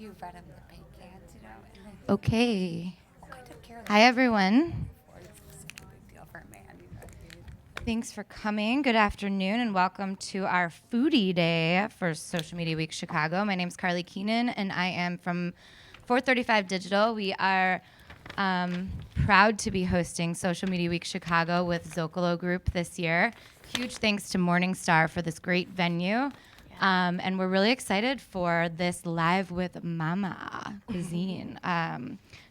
You read them the pecans, you know. And then Okay. I took care of Hi, everyone. before. It's a big deal for a man, you know. Thanks for coming. Good afternoon, and welcome to our foodie day for Social Media Week Chicago. My name is Carly Keenan, and I am from 435 Digital. We are proud to be hosting Social Media Week Chicago with Zocalo Group this year. Huge thanks to Morningstar for this great venue. And we're really excited for this Live with Momma Cuisine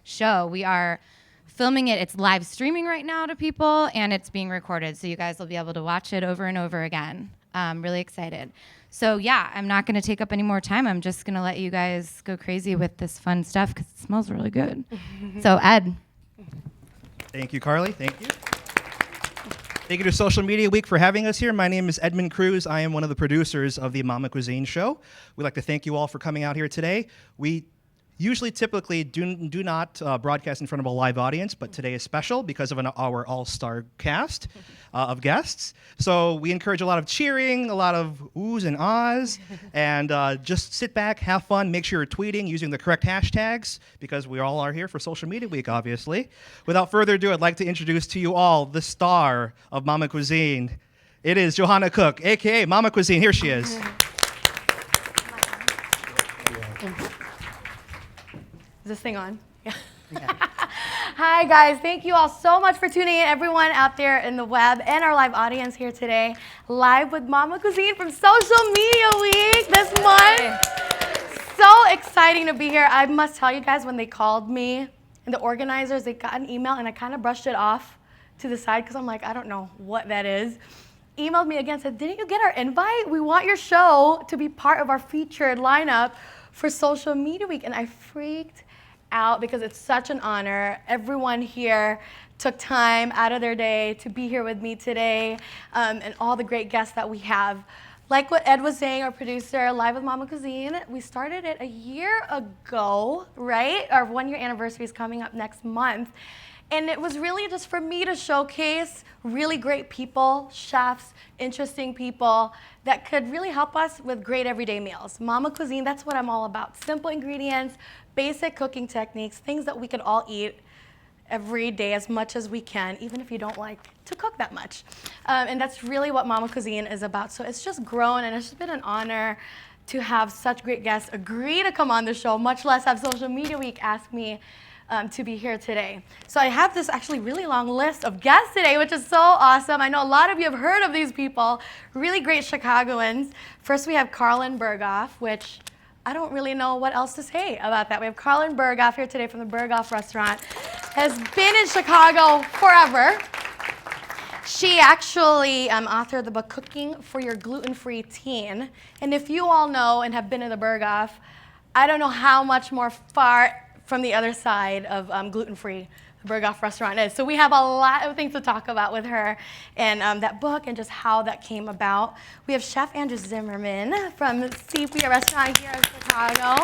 show. We are filming it. It's live streaming right now to people, and it's being recorded, so you guys will be able to watch it over and over again. Really excited. So yeah, I'm not going to take up any more time. I'm just going to let you guys go crazy with this fun stuff because it smells really good. So Ed. Thank you, Carly. Thank you. Thank you to Social Media Week for having us here. My name is Edmund Cruz. I am one of the producers of the Momma Cuisine show. We'd like to thank you all for coming out here today. We typically do not broadcast in front of a live audience, but today is special because of our all-star cast of guests. So we encourage a lot of cheering, a lot of oohs and ahs, and just sit back, have fun, make sure you're tweeting using the correct hashtags because we all are here for Social Media Week, obviously. Without further ado, I'd like to introduce to you all the star of Momma Cuisine. It is Johanna Cook, a.k.a. Momma Cuisine. Here she is. Is this thing on? Yeah. Hi, guys. Thank you all so much for tuning in, everyone out there in the web and our live audience here today. Live with Momma Cuisine from Social Media Week this month. So exciting to be here. I must tell you guys, when they called me and the organizers, they got an email, and I kind of brushed it off to the side because I'm like, I don't know what that is. Emailed me again, said, didn't you get our invite? We want your show to be part of our featured lineup for Social Media Week. And I freaked out because it's such an honor. Everyone here took time out of their day to be here with me today, and all the great guests that we have. Like what Ed was saying, our producer, Live with Momma Cuisine, we started it a year ago, right? Our 1-year anniversary is coming up next month. And it was really just for me to showcase really great people, chefs, interesting people that could really help us with great everyday meals. Momma Cuisine, that's what I'm all about. Simple ingredients, basic cooking techniques, things that we could all eat every day as much as we can, even if you don't like to cook that much. And that's really what Momma Cuisine is about. So it's just grown, and it's just been an honor to have such great guests agree to come on the show, much less have Social Media Week ask me to be here today. So I have this actually really long list of guests today, which is so awesome. I know a lot of you have heard of these people, really great Chicagoans. First we have Carlin Berghoff, which I don't really know what else to say about that. We have Carlin Berghoff here today from the Berghoff restaurant. Has been in Chicago forever. She actually authored the book Cooking for Your Gluten-Free Teen. And if you all know and have been in the Berghoff, I don't know how much more far from the other side of gluten-free the Berghoff restaurant is. So we have a lot of things to talk about with her and that book and just how that came about. We have Chef Andrew Zimmerman from Sepia Restaurant here in Chicago.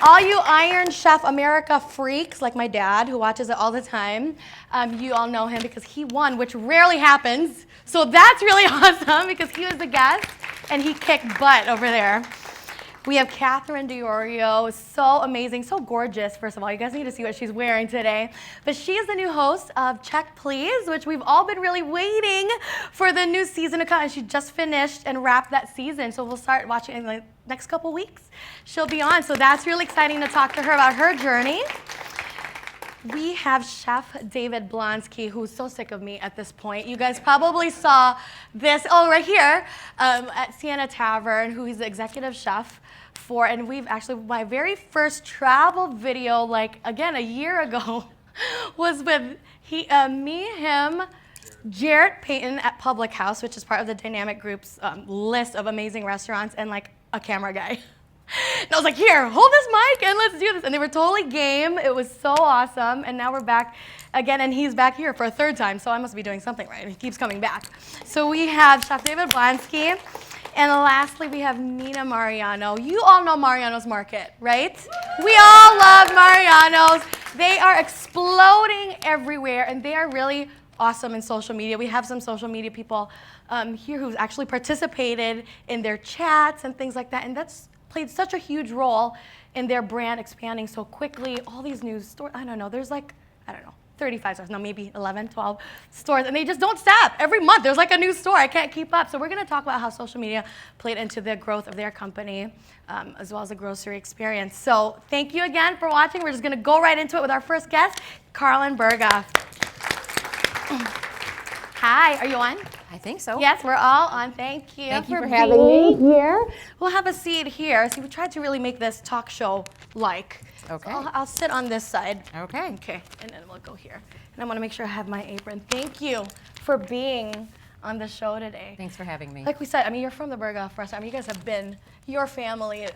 All you Iron Chef America freaks, like my dad, who watches it all the time, you all know him because he won, which rarely happens. So that's really awesome because he was the guest and he kicked butt over there. We have Catherine DiOrio, so amazing, so gorgeous, first of all. You guys need to see what she's wearing today. But she is the new host of Check Please, which we've all been really waiting for the new season to come. And she just finished and wrapped that season, so we'll start watching in the next couple weeks. She'll be on, so that's really exciting to talk to her about her journey. We have Chef David Blonsky, who's so sick of me at this point. You guys probably saw this, right here, at Sienna Tavern, who he's the executive chef for, and we've actually, my very first travel video, like, again, a year ago, was with me, him, Jarrett Payton at Public House, which is part of the Dynamic Group's list of amazing restaurants, and like a camera guy. And I was like, here, hold this mic and let's do this. And they were totally game. It was so awesome. And now we're back again, and he's back here for a third time, so I must be doing something right. He keeps coming back. So we have Chef David Blonsky. And lastly, we have Nina Mariano. You all know Mariano's Market, right? We all love Mariano's. They are exploding everywhere, and they are really awesome in social media. We have some social media people here who've actually participated in their chats and things like that, and that's played such a huge role in their brand expanding so quickly. All these new stores, I don't know, there's like, I don't know, 35 stores, no, maybe 11, 12 stores, and they just don't stop. Every month there's like a new store. I can't keep up. So we're gonna talk about how social media played into the growth of their company, as well as the grocery experience. So thank you again for watching. We're just gonna go right into it with our first guest, Carlin Berga. Hi, are you on? I think so. Yes, we're all on. Thank you. Thank you for having me here. We'll have a seat here. See, we tried to really make this talk show-like. Okay. So I'll sit on this side. Okay. Okay, and then we'll go here. And I want to make sure I have my apron. Thank you for being on the show today. Thanks for having me. Like we said, I mean, you're from the Berghoff restaurant. I mean, you guys have been, your family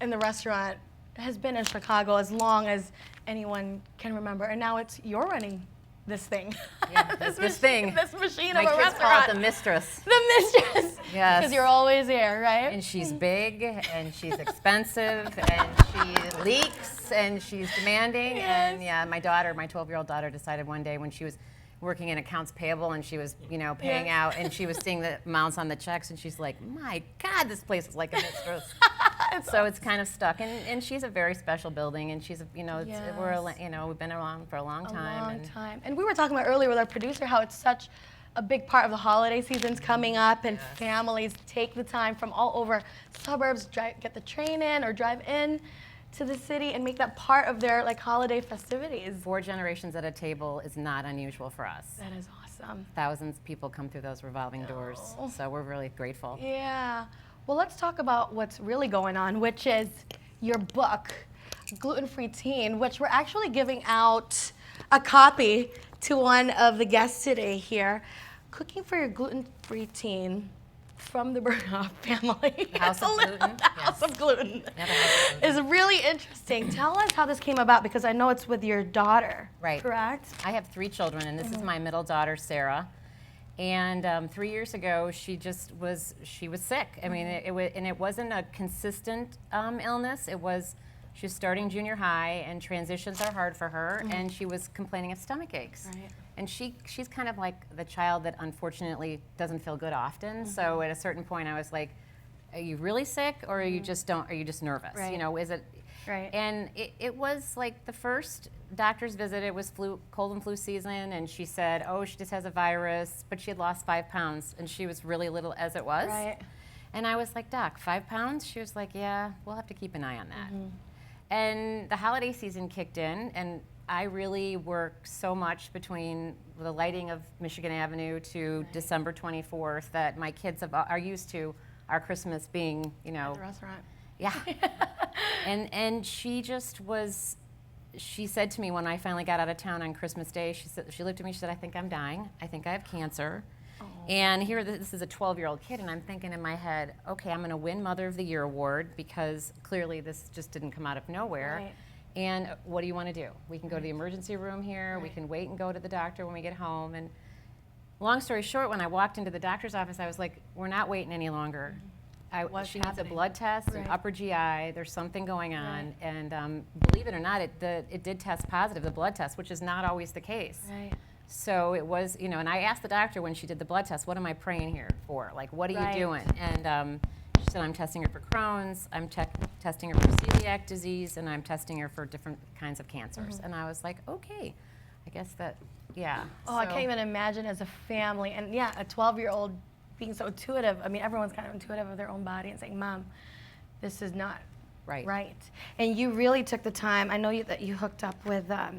in the restaurant has been in Chicago as long as anyone can remember. And now you're running this thing. Yeah, this thing. This machine My of a kids call restaurant. it the mistress. The mistress. Yes. Because you're always here, right? And she's big, and she's expensive, and she leaks, and she's demanding. Yes. And yeah, my 12-year-old daughter decided one day when she was working in accounts payable and she was, paying out, and she was seeing the amounts on the checks, and she's like, my God, this place is like a mistress. So it's kind of stuck, and she's a very special building, and she's, we've been around for a long time. And we were talking about earlier with our producer how it's such a big part of the holiday season's coming up, and families take the time from all over suburbs, get the train in or drive in to the city and make that part of their holiday festivities. 4 generations at a table is not unusual for us. That is awesome. Thousands of people come through those revolving doors, so we're really grateful. Yeah. Well, let's talk about what's really going on, which is your book, Gluten-Free Teen, which we're actually giving out a copy to one of the guests today here. Cooking for Your Gluten-Free Teen from the Berghoff family. The House of Gluten. The House of Gluten. Is really interesting. Tell us how this came about, because I know it's with your daughter, Right. correct? I have 3 children, and this is my middle daughter, Sarah. And 3 years ago, she was sick. I mean, it wasn't a consistent illness. She was starting junior high, and transitions are hard for her, and she was complaining of stomach aches. Right. And she's kind of like the child that unfortunately doesn't feel good often. So at a certain point, I was like, "Are you really sick, or are you just nervous? Right. Is it?" Right. And it was like the first doctor's visit, it was cold and flu season, and she said, oh, she just has a virus, but she had lost 5 pounds, and she was really little as it was. Right. And I was like, Doc, 5 pounds? She was like, yeah, we'll have to keep an eye on that. And the holiday season kicked in, and I really worked so much between the lighting of Michigan Avenue to December 24th that my kids are used to our Christmas being, At the restaurant. yeah. And she just was, she said to me when I finally got out of town on Christmas Day, she looked at me, she said, I think I'm dying. I think I have cancer. And here, this is a 12-year-old kid, and I'm thinking in my head, okay, I'm going to win Mother of the Year award because clearly this just didn't come out of nowhere. Right. And what do you want to do? We can go to the emergency room here. We can wait and go to the doctor when we get home. And long story short, when I walked into the doctor's office, I was like, we're not waiting any longer. She needs a blood test, an upper GI. There's something going on. And believe it or not, it did test positive, the blood test, which is not always the case. Right. So it was, and I asked the doctor when she did the blood test, what am I praying here for? Like, what are you doing? And she said, I'm testing her for Crohn's, I'm testing her for celiac disease, and I'm testing her for different kinds of cancers. And I was like, okay, I guess that, yeah. Oh, I can't even imagine as a family. And yeah, a 12-year-old being so intuitive. I mean, everyone's kind of intuitive of their own body and saying, Mom, this is not right. And you really took the time. I know that you hooked up with, I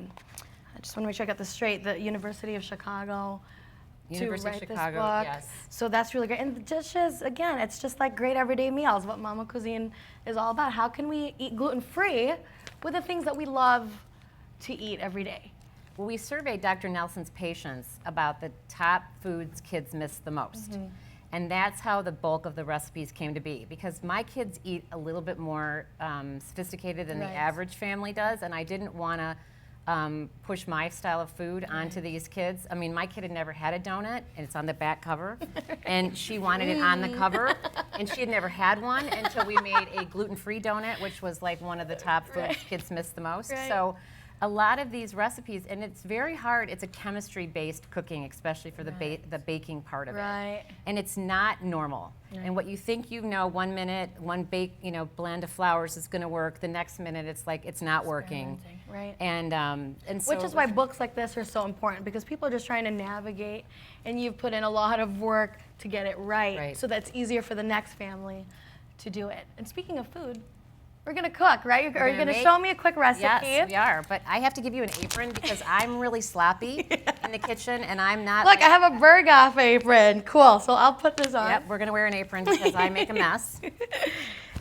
just want to make sure I got this straight, the University of Chicago. University to write of Chicago, this book. yes. So that's really great. And the dishes, again, it's just like great everyday meals, what Momma Cuisine is all about. How can we eat gluten-free with the things that we love to eat every day? Well, we surveyed Dr. Nelson's patients about the top foods kids miss the most. And that's how the bulk of the recipes came to be, because my kids eat a little bit more sophisticated than the average family does, and I didn't want to push my style of food onto these kids. I mean, my kid had never had a donut, and it's on the back cover, and she wanted it on the cover, and she had never had one until we made a gluten-free donut, which was like one of the top foods kids miss the most. So a lot of these recipes, and it's very hard. It's a chemistry-based cooking, especially for the baking part of it. Right. And it's not normal. And what you think you know, 1 minute, one blend of flours is going to work. The next minute, it's like it's not working. Right. And so Which is why books like this are so important, because people are just trying to navigate, and you've put in a lot of work to get it right. So that's easier for the next family to do it. And speaking of food, we're gonna cook, right? Are you gonna show me a quick recipe? Yes, we are. But I have to give you an apron because I'm really sloppy in the kitchen, and I'm not. Look, I have a Berghoff apron. Cool. So I'll put this on. Yep, we're gonna wear an apron because I make a mess.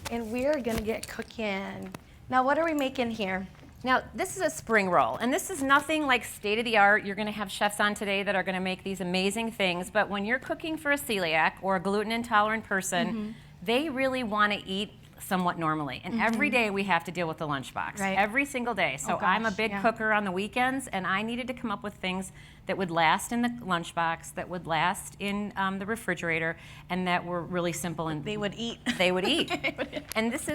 And we're gonna get cooking. Now, what are we making here? Now, this is a spring roll, and this is nothing like state of the art. You're gonna have chefs on today that are gonna make these amazing things, but when you're cooking for a celiac or a gluten intolerant person, they really wanna eat somewhat normally. And every day we have to deal with the lunchbox. Right. Every single day. So I'm a big cooker on the weekends, and I needed to come up with things that would last in the lunchbox, that would last in the refrigerator, and that were really simple and They would eat. they would eat. And this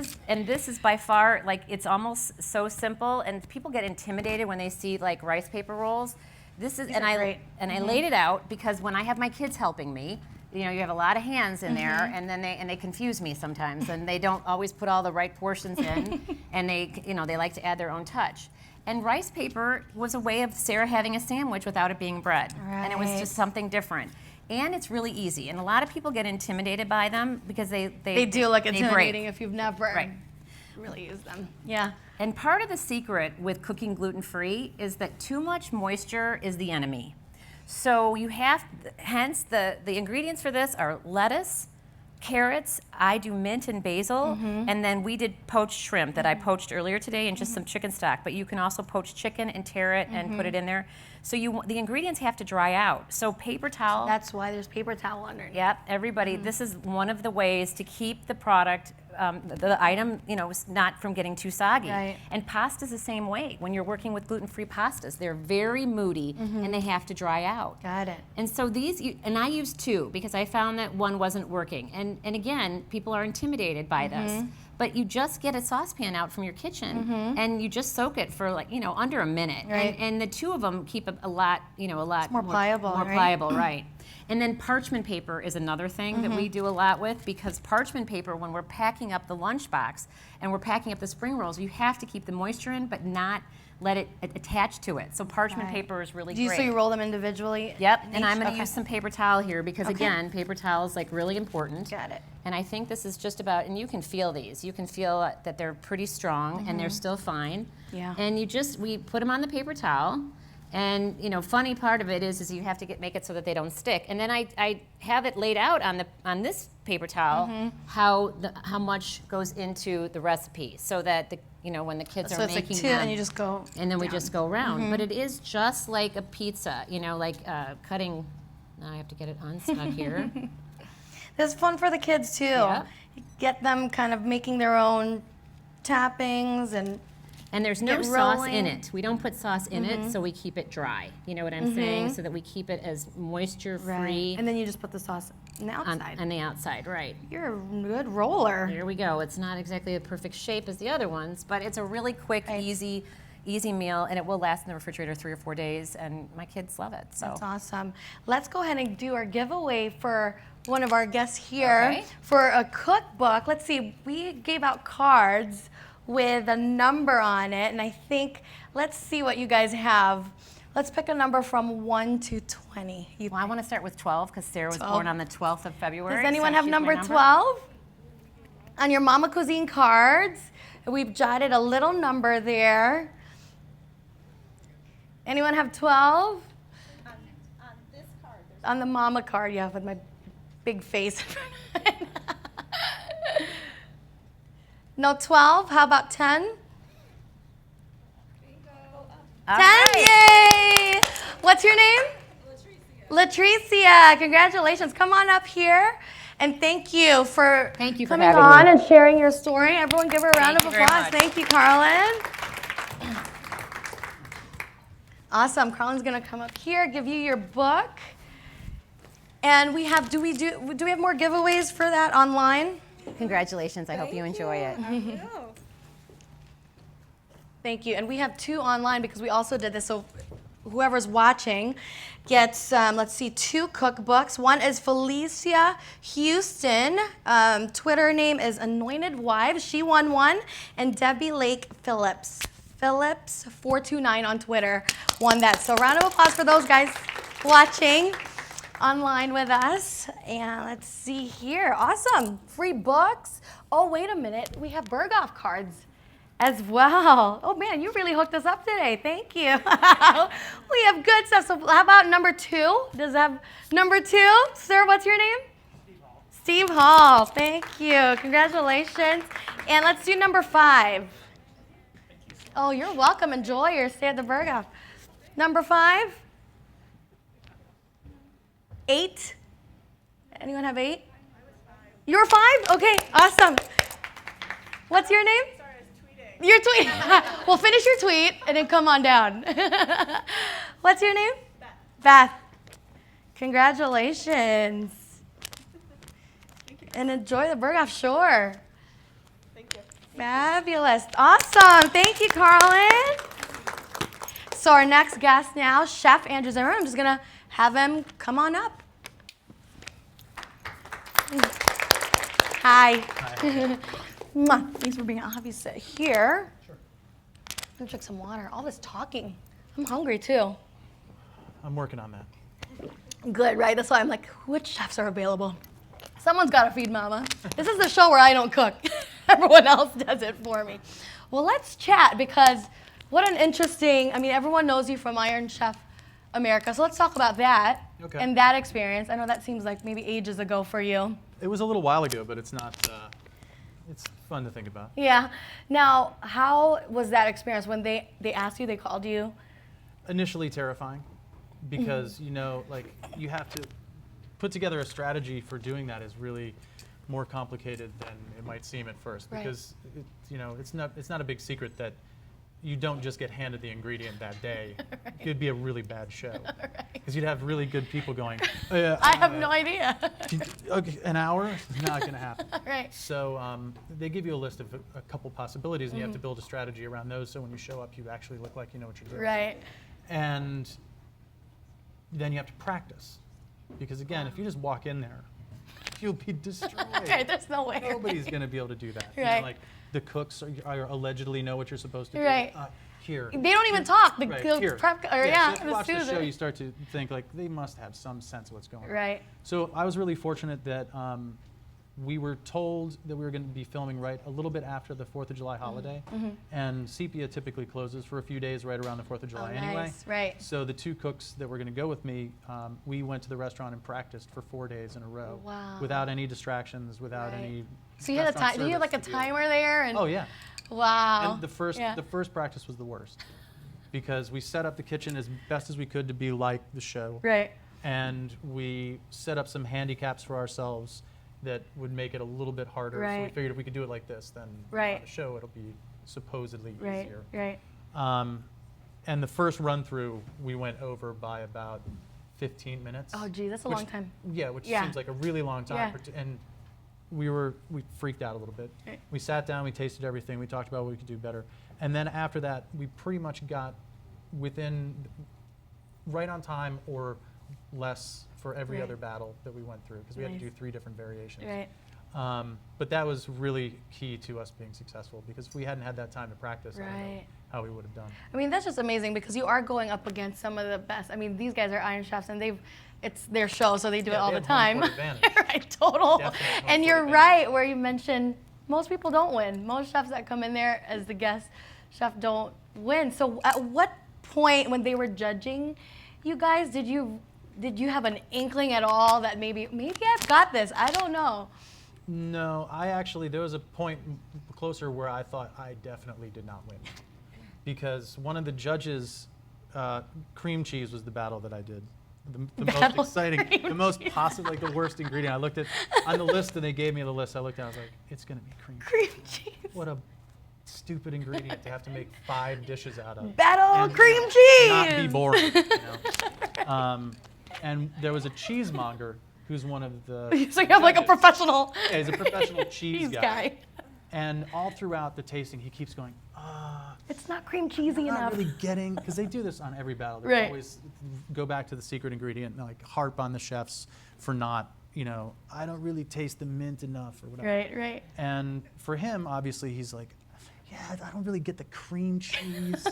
is by far, like, it's almost so simple, and people get intimidated when they see like rice paper rolls. This is, These are great. I laid it out because when I have my kids helping me, you know, you have a lot of hands in there, and then they confuse me sometimes, and they don't always put all the right portions in, and they like to add their own touch. And rice paper was a way of Sarah having a sandwich without it being bread, and it was Right. just something different. And it's really easy, and a lot of people get intimidated by them because they do look they break. intimidating if you've never Right. really used them. Yeah. And part of the secret with cooking gluten-free is that too much moisture is the enemy. So you have, hence the ingredients for this are lettuce, carrots, I do mint and basil, and then we did poached shrimp that I poached earlier today and just some chicken stock, but you can also poach chicken and tear it and put it in there. So the ingredients have to dry out. So paper towel. That's why there's paper towel underneath. Yep, everybody, this is one of the ways to keep the product, the item, not from getting too soggy. Right. And pasta's the same way. When you're working with gluten-free pastas, they're very moody and they have to dry out. Got it. And so and I used 2 because I found that one wasn't working. And again, people are intimidated by this. But you just get a saucepan out from your kitchen and you just soak it for under a minute. Right. And the 2 of them keep a lot more pliable, More right? pliable, right. And then parchment paper is another thing that we do a lot with, because parchment paper, when we're packing up the lunchbox and we're packing up the spring rolls, you have to keep the moisture in but not let it attach to it. So parchment paper is really great. So you roll them individually? Yep, and each? I'm going to Okay. use some paper towel here because, again, paper towel is really important. Got it. And I think this is just about, and you can feel these. You can feel that they're pretty strong and they're still fine. Yeah. And we put them on the paper towel. And funny part of it is you have to make it so that they don't stick. And then I have it laid out on this paper towel how much goes into the recipe, so that when the kids So are it's like making 2 them, and you just go and then we down. just go around. But it is just like a pizza, like cutting. Now I have to get it unstuck here. It's fun for the kids too. Yeah. You get them kind of making their own toppings and And there's no Get sauce rolling. in it. We don't put sauce in it, so we keep it dry. You know what I'm saying? So that we keep it as moisture-free And then you just put the sauce on the outside. on the outside, right. You're a good roller. There we go. It's not exactly a perfect shape as the other ones, but it's a really quick, easy meal, and it will last in the refrigerator 3 or 4 days, and my kids love it. So That's awesome. Let's go ahead and do our giveaway for one of our guests here Okay. for a cookbook. Let's see, we gave out cards with a number on it, and I think, let's see what you guys have. Let's pick a number from 1 to 20. Well, I want to start with 12 because Sarah was 12. born on the 12th of February. Does anyone so have she's my number 12? On your Momma Cuisine cards, we've jotted a little number there. Anyone have 12? On this card, there's On the Momma card, yeah, with my big face. No 12? How about 10? 10? Yay! What's your name? Latricia. Congratulations. Come on up here. And thank you for coming having on me. and sharing your story. Everyone give her a round Thank of you very applause. much. Thank you, Carlin. Awesome. Carlin's going to come up here, give you your book. And we have, do we have more giveaways for that online? Congratulations. I hope you enjoy it. Thank you. And we have 2 online because we also did this. So whoever's watching gets, let's see, 2 cookbooks. One is Felicia Houston. Twitter name is Anointed Wives. She won one. And Debbie Lake Phillips429 on Twitter won that. So round of applause for those guys watching online with us. And let's see here. Awesome. Free books. Oh, wait a minute. We have Berghoff cards as well. Oh man, you really hooked us up today. Thank you. We have good stuff. So how about number 2? Does it have number 2? Sir, what's your name? Steve Hall. Thank you. Congratulations. And let's do number 5. Oh, you're welcome. Enjoy your stay at the Berghoff. Number 5? 8? Anyone have 8? You're 5? Okay, awesome. What's your name? You're tweeting. Well, finish your tweet and then come on down. What's your name? Beth. Congratulations. And enjoy the Berghoff Shore. Thank you. Fabulous. Awesome. Thank you, Carlin. So our next guest now, Chef Andrew Zimmerman. I'm just going to have him come on up. Hi. Mwah. Thanks for being out. I'll have you sit here. Sure. I'm going to drink some water. All this talking. I'm hungry, too. I'm working on that. Good, right? That's why I'm like, which chefs are available? Someone's got to feed Mama. This is the show where I don't cook. Everyone else does it for me. Well, let's chat because what an interesting, I mean, everyone knows you from Iron Chef America. So let's talk about that and that experience. I know that seems like maybe ages ago for you. It was a little while ago, but it's not, it's fun to think about. Yeah. Now, how was that experience when they asked you, they called you? Initially terrifying because, you know, like you have to put together a strategy for doing that is really more complicated than it might seem at first because, you know, it's not a big secret that you don't just get handed the ingredient that day. It'd be a really bad show because you'd have really good people going, I have no idea. Okay, an hour? Not going to happen. Right. So they give you a list of a couple possibilities, and you have to build a strategy around those. So when you show up, you actually look like you know what you're doing. Right. And then you have to practice, because again, if you just walk in there, you'll be destroyed. Right, there's no way. Nobody's going to be able to do that. You Right. know, like the cooks are allegedly know what you're supposed to do. Right. Here. They don't even talk. The Here. prep, or So if you the watch the students. show, you start to think like they must have some sense of what's going on. Right. So I was really fortunate that we were told that we were going to be filming right a little bit after the 4th of July holiday, and Sepia typically closes for a few days right around the 4th of July anyway. Nice. Right. So the 2 cooks that were going to go with me, we went to the restaurant and practiced for 4 days in a row, Wow. without any distractions, without Right. any. So you had a restaurant time. Do you have like a service to do. timer there? And Oh yeah. wow. And the first practice was the worst, because we set up the kitchen as best as we could to be like the show. Right. And we set up some handicaps for ourselves that would make it a little bit harder. So we Right. figured if we could do it like this, then Right. on the show it'll be supposedly Right. easier. Right. And the first run through, we went over by about 15 minutes. Oh, gee, that's a which- long time. Yeah, which Yeah. seems like a really long time. Yeah. And we freaked out a little bit. Right. We sat down, we tasted everything, we talked about what we could do better. And then after that, we pretty much got within, right on time or less for every Right. other battle that we went through, because we had to Nice. do 3 different variations. Right. But that was really key to us being successful, because if we hadn't had that time to practice, I don't know Right. how we would have done. I mean, that's just amazing because you are going up against some of the best. I mean, these guys are Iron Chefs and it's their show, so they do it Yeah, all they the have home time. court advantage. Right, total. Definite home And court you're advantage. right where you mentioned most people don't win. Most chefs that come in there as the guest chef don't win. So at what point when they were judging you guys, did you have an inkling at all that maybe I've got this? I don't know. No, there was a point closer where I thought I definitely did not win. Because one of the judges, cream cheese was the battle that I did. The most Battle exciting, cream the most cheese. possible, like the worst ingredient. I looked at, on the list and they gave me the list, I looked at it, I was like, it's gonna be cream cheese. Cream cheese. What a stupid ingredient to have to make 5 dishes out of. Battle And cream cheese. Not be boring, you know? And there was a cheesemonger who's one of the So you have like a judges. professional. Yeah, he's a professional cheese cheese guy. And all throughout the tasting, he keeps going, It's not cream cheesy I'm enough. not really getting, because they do this on every battle. They Right. always go back to the secret ingredient and like harp on the chefs for not, I don't really taste the mint enough or whatever. Right. And for him, obviously, he's like, yeah, I don't really get the cream cheese.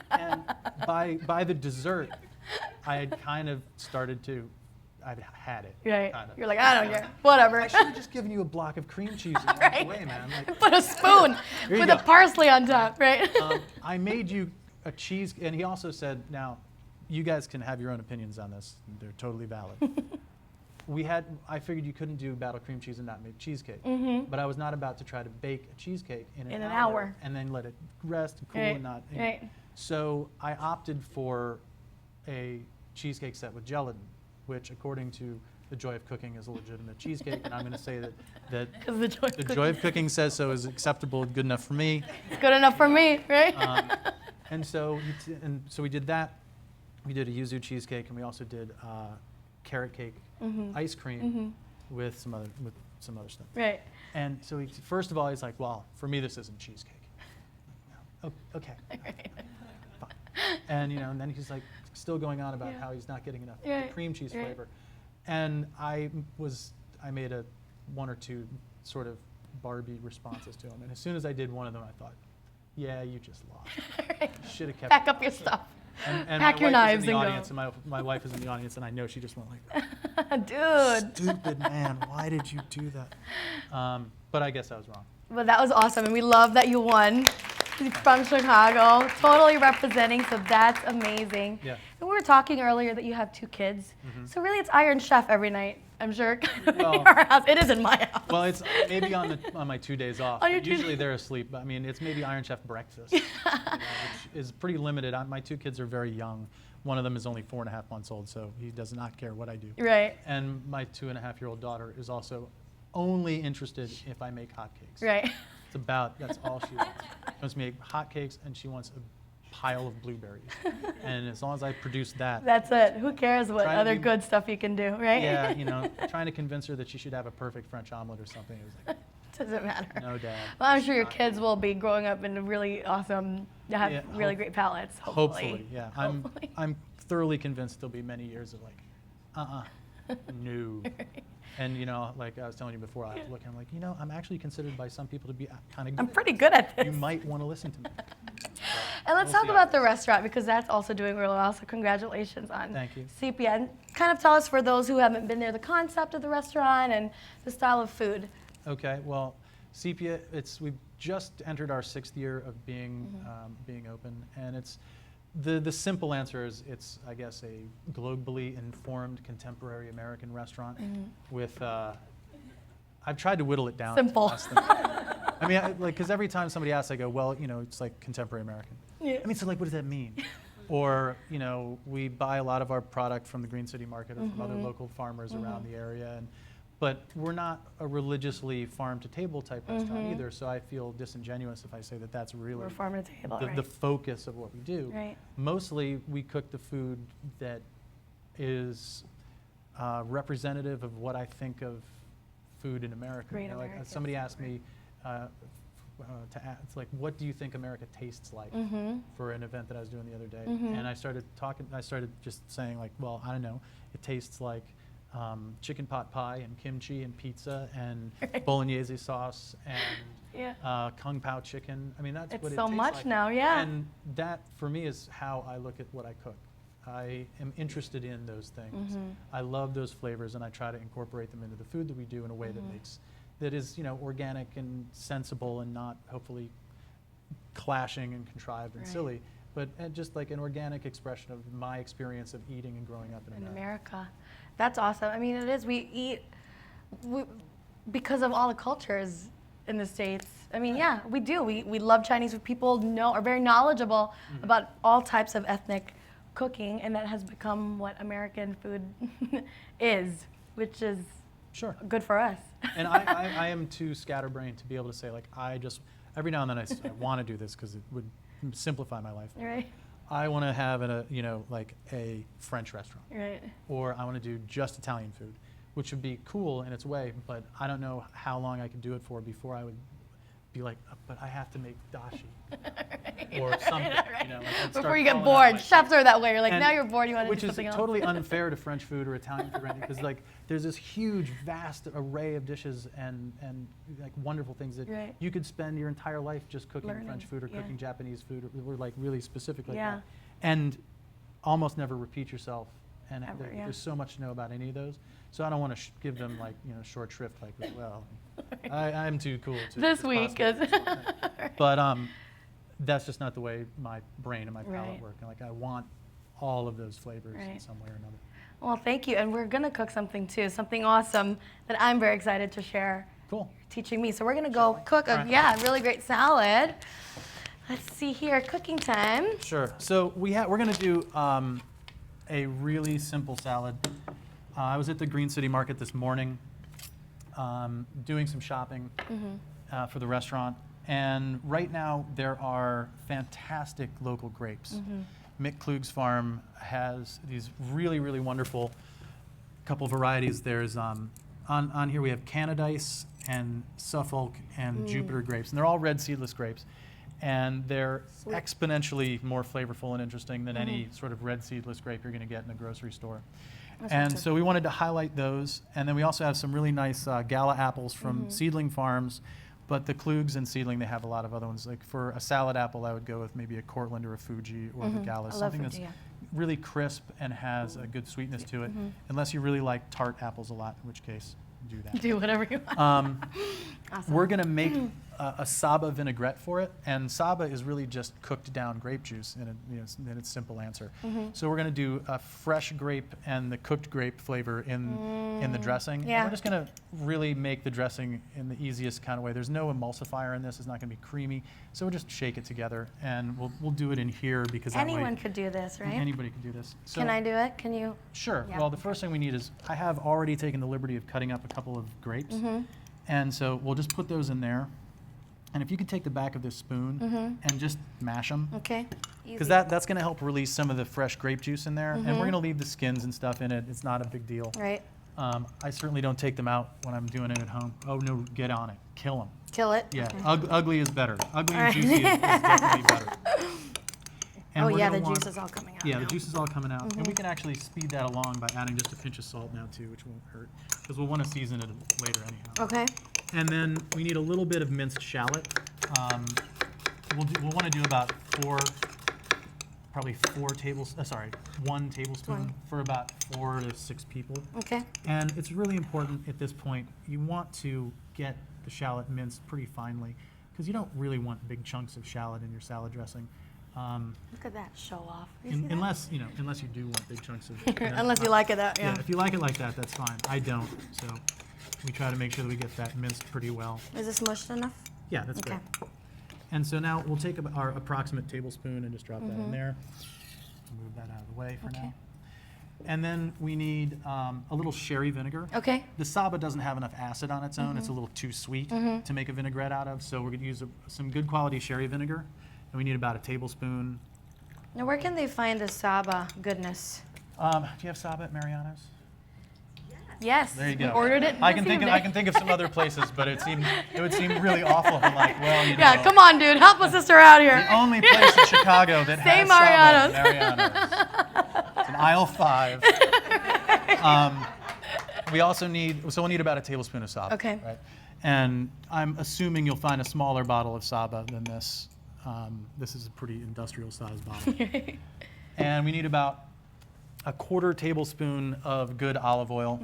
And by the dessert, I had kind of started to, I'd had it. Right. Kind of. You're like, I don't care. Whatever. I should have just given you a block of cream cheese and walked Right. away, man. Like, Put a spoon Here you with go. a parsley on top, right? I made you a cheese, and he also said, now, you guys can have your own opinions on this. They're totally valid. I figured you couldn't do battle cream cheese and not make cheesecake. But I was not about to try to bake a cheesecake in an hour and then let it rest and cool and not. Right. So I opted for a cheesecake set with gelatin, which according to the Joy of Cooking is a legitimate cheesecake, and I'm going to say that 'Cause the joy of the cooking. Joy of Cooking says so is acceptable, good enough for me. Good enough for me, right? And so we did that. We did a yuzu cheesecake, and we also did carrot cake ice cream with some other stuff. Right. And so first of all, he's like, well, for me, this isn't cheesecake. Oh, okay. Fine. And and then he's like still going on about how he's not getting enough of the Right. cream cheese Right. flavor. And I made one or two sort of Barbie responses to him. And as soon as I did one of them, I thought, yeah, you just lost. Should have kept Pack up your stuff. And Pack my your wife knives is in the and go. audience, and my wife is in the audience, and I know she just went like, Dude. stupid man, why did you do that? But I guess I was wrong. But that was awesome, and we love that you won. From Chicago, totally representing, so that's amazing. Yeah. And we were talking earlier that you have 2 kids, so really it's Iron Chef every night, I'm sure. Well- in our house. It is in my house. Well, it's maybe on my 2 days off. On your But 2 usually they're asleep. But I mean, it's maybe Iron Chef breakfast, which is pretty limited. My 2 kids are very young. One of them is only 4.5 months old, so he does not care what I do. Right, And my 2.5-year-old daughter is also only interested if I make hotcakes. right. That's all she wants. She wants me to make hotcakes, and she wants a pile of blueberries. And as long as I produce that, That's it. Who cares what Trying to other be- good stuff you can do, right? yeah, trying to convince her that she should have a perfect French omelet or something. It was like, Doesn't matter. no, Dad. Well, I'm sure your kids will be growing up in a really awesome, have Yeah, really great palates, Hopefully, yeah. Hopefully. I'm thoroughly convinced there'll be many years of like, no. And like I was telling you before, I was looking, I'm like, I'm actually considered by some people to be kind of good. I'm pretty good at this. You might want to listen to me. And let's We'll talk see how about it the goes. restaurant, because that's also doing really well. So congratulations on Thank you. Sepia. And kind of tell us, for those who haven't been there, the concept of the restaurant and the style of food. Okay, well, Sepia, we've just entered our 6th year of being open, and it's the simple answer is it's, I guess, a globally informed contemporary American restaurant with. I've tried to whittle it down. Simple. less than- I mean, because every time somebody asks, I go, well, it's like contemporary American. Yeah. I mean, so like, what does that mean? Or, we buy a lot of our product from the Green City Market or from other local farmers around the area, but we're not a religiously farm-to-table type restaurant either, so I feel disingenuous if I say that that's really We're farm to table, right? the focus of what we do. Right. Mostly, we cook the food that is representative of what I think of food in America. Great Like American somebody asked me it's like, what do you think America tastes like for an event that I was doing the other day? And I started just saying like, well, I don't know, it tastes like chicken pot pie and kimchi and pizza and bolognese sauce and kung pao chicken. I mean, that's It's what it so tastes much like. now, yeah. And that, for me, is how I look at what I cook. I am interested in those things. I love those flavors, and I try to incorporate them into the food that we do in a way that is, organic and sensible and not hopefully clashing and contrived and Right. silly, but just like an organic expression of my experience of eating and growing up in In America. America. That's awesome. I mean, it is. We eat because of all the cultures in the States. I mean, yeah, we do. We love Chinese food. People are very knowledgeable about all types of ethnic cooking, and that has become what American food is, which is Sure. good for us. And I am too scatterbrained to be able to say, like, every now and then I want to do this because it would simplify my life. Right, I want to have like a French restaurant, right. or I want to do just Italian food, which would be cool in its way, but I don't know how long I could do it for before I would be like, but I have to make dashi. or something. You know, like I'd start Before you get throwing out, bored. like, Chefs are that way. You're like, and- now you're bored, you want to which do is something else. totally unfair to French food or Italian food, right? Because like there's this huge, vast array of dishes and like wonderful things that Right. you could spend your entire life just cooking Learning, French food or yeah. cooking Japanese food, or like really specific like Yeah. that, and almost never repeat yourself. And Ever, yeah. there's so much to know about any of those. So I don't want to give them like short shrift like, well, I'm too cool to This week possibly- is. But that's just not the way my brain and my palate Right. work. Like I want all of those flavors in Right. some way or another. Well, thank you. And we're going to cook something too, something awesome that I'm very excited to share. Cool. Teaching me. So we're going to go cook a, All right. yeah, really great salad. Let's see here, cooking time. Sure. So we're going to do a really simple salad. I was at the Green City Market this morning doing some shopping for the restaurant. And right now there are fantastic local grapes. Mick Klug's farm has these really, really wonderful couple varieties. There's on here we have Canadice and Suffolk and Jupiter grapes, and they're all red seedless grapes. And they're exponentially more flavorful and interesting than any sort of red seedless grape you're going to get in a grocery store. And so we wanted to highlight those. And then we also have some really nice Gala apples from Seedling Farms. But the Klugs and Seedling, they have a lot of other ones. Like for a salad apple, I would go with maybe a Cortland or a Fuji or the Gala. I love Something Fuji, that's yeah. really crisp and has a good sweetness to it. Unless you really like tart apples a lot, in which case, do that. Do whatever you want. Awesome. We're going to make a Saba vinaigrette for it, and Saba is really just cooked down grape juice in its simple answer. So we're going to do a fresh grape and the cooked grape flavor in the dressing. And Yeah. we're just going to really make the dressing in the easiest kind of way. There's no emulsifier in this. It's not going to be creamy. So we'll just shake it together, and we'll do it in here because that Anyone way could do this, right? anybody can do this. So Can I do it? Can you? Sure. Yeah. Well, the first thing we need is I have already taken the liberty of cutting up a couple of grapes. And so we'll just put those in there. And if you could take the back of this spoon and just mash them, Okay. because that's going to help release some of the fresh grape juice in there. And we're going to leave the skins and stuff in it. It's not a big deal. Right. I certainly don't take them out when I'm doing it at home. Oh, no, get on it. Kill them. Kill it. Yeah, Okay. ugly is better. Ugly All right. and juicy is definitely better. And Oh we're yeah, gonna the want- juice is all coming out. Yeah, now. the juice is all coming out. And we can actually speed that along by adding just a pinch of salt now too, which won't hurt. Because we'll want to season it later anyhow. Okay. And then we need a little bit of minced shallot. We'll want to do about one tablespoon for about 4 to 6 people. Okay. And it's really important at this point, you want to get the shallot minced pretty finely, because you don't really want big chunks of shallot in your salad dressing. Look at that show off. You see that? Unless you do want big chunks of Unless you like it that, yeah. Yeah, if you like it like that, that's fine. I don't, so we try to make sure that we get that minced pretty well. Is this mushed enough? Yeah, that's Okay. great. And so now we'll take our approximate tablespoon and just drop that in there. Move that out of the way for now. And then we need a little sherry vinegar. Okay. The Saba doesn't have enough acid on its own. It's a little too sweet to make a vinaigrette out of. So we're going to use some good quality sherry vinegar. And we need about a tablespoon. Now, where can they find the Saba goodness? Do you have Saba at Mariano's? Yes. There you we go. ordered it. I can this think of, evening. I can think of some other places, but it would seem really awful if I'm like, well, you know. Yeah, come on, dude. Help a sister out here. The only place in Chicago that Say has Mariano's. Saba, Mariano's. It's in aisle 5. We also we'll need about a tablespoon of Saba. Okay. Right? And I'm assuming you'll find a smaller bottle of Saba than this. This is a pretty industrial sized bottle. And we need about a 1/4 tablespoon of good olive oil.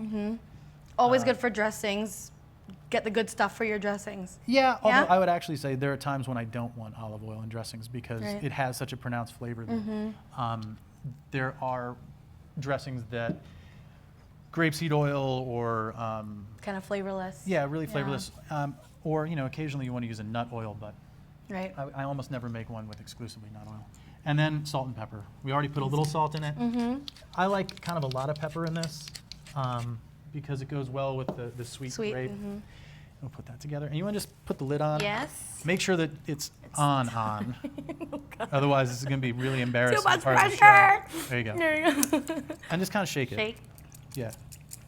Always good for dressings. Get the good stuff for your dressings. Yeah, although Yeah? I would actually say there are times when I don't want olive oil in dressings because Right. it has such a pronounced flavor. That, there are dressings that grapeseed oil or Kind of flavorless. yeah, really flavorless. Or occasionally you want to use a nut oil, but Right. I almost never make one with exclusively nut oil. And then salt and pepper. We already put a little salt in it. I like kind of a lot of pepper in this because it goes well with the sweet grape. We'll put that together. And you want to just put the lid on? Yes. Make sure that it's on. Otherwise, this is going to be really embarrassing. Too much part of the pressure. show. There you go. There you go. And just kind of shake it. Shake. Yeah.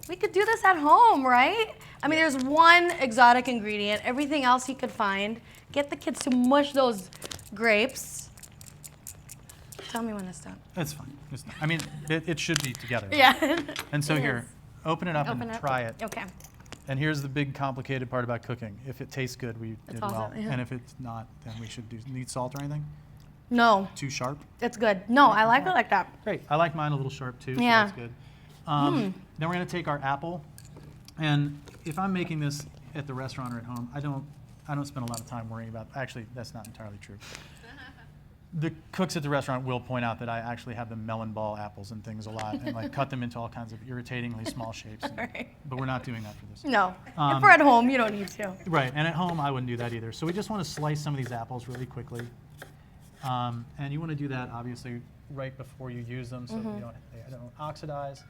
We could do this at home, right? I mean, there's one exotic ingredient. Everything else you could find. Get the kids to mush those grapes. Tell me when to stop. It's fine. I mean, it should be together. Yeah. And so It here, is. open it up Open and it. try it. Okay. And here's the big complicated part about cooking. If it tastes good, we did well. awesome, yeah. And if it's not, then we should need salt or anything? No, Too sharp? it's good. No, I like it like that. Great. I like mine a little sharp too, so Yeah. that's good. Then we're gonna take our apple, and if I'm making this at the restaurant or at home, I don't spend a lot of time worrying about. Actually, that's not entirely true. The cooks at the restaurant will point out that I actually have the melon ball apples and things a lot, and like cut them into all kinds of irritatingly small shapes. Right. But we're not doing that for this. No, if we're at home, you don't need to. Right, and at home I wouldn't do that either. So we just want to slice some of these apples really quickly, and you want to do that obviously right before you use them, so they don't oxidize.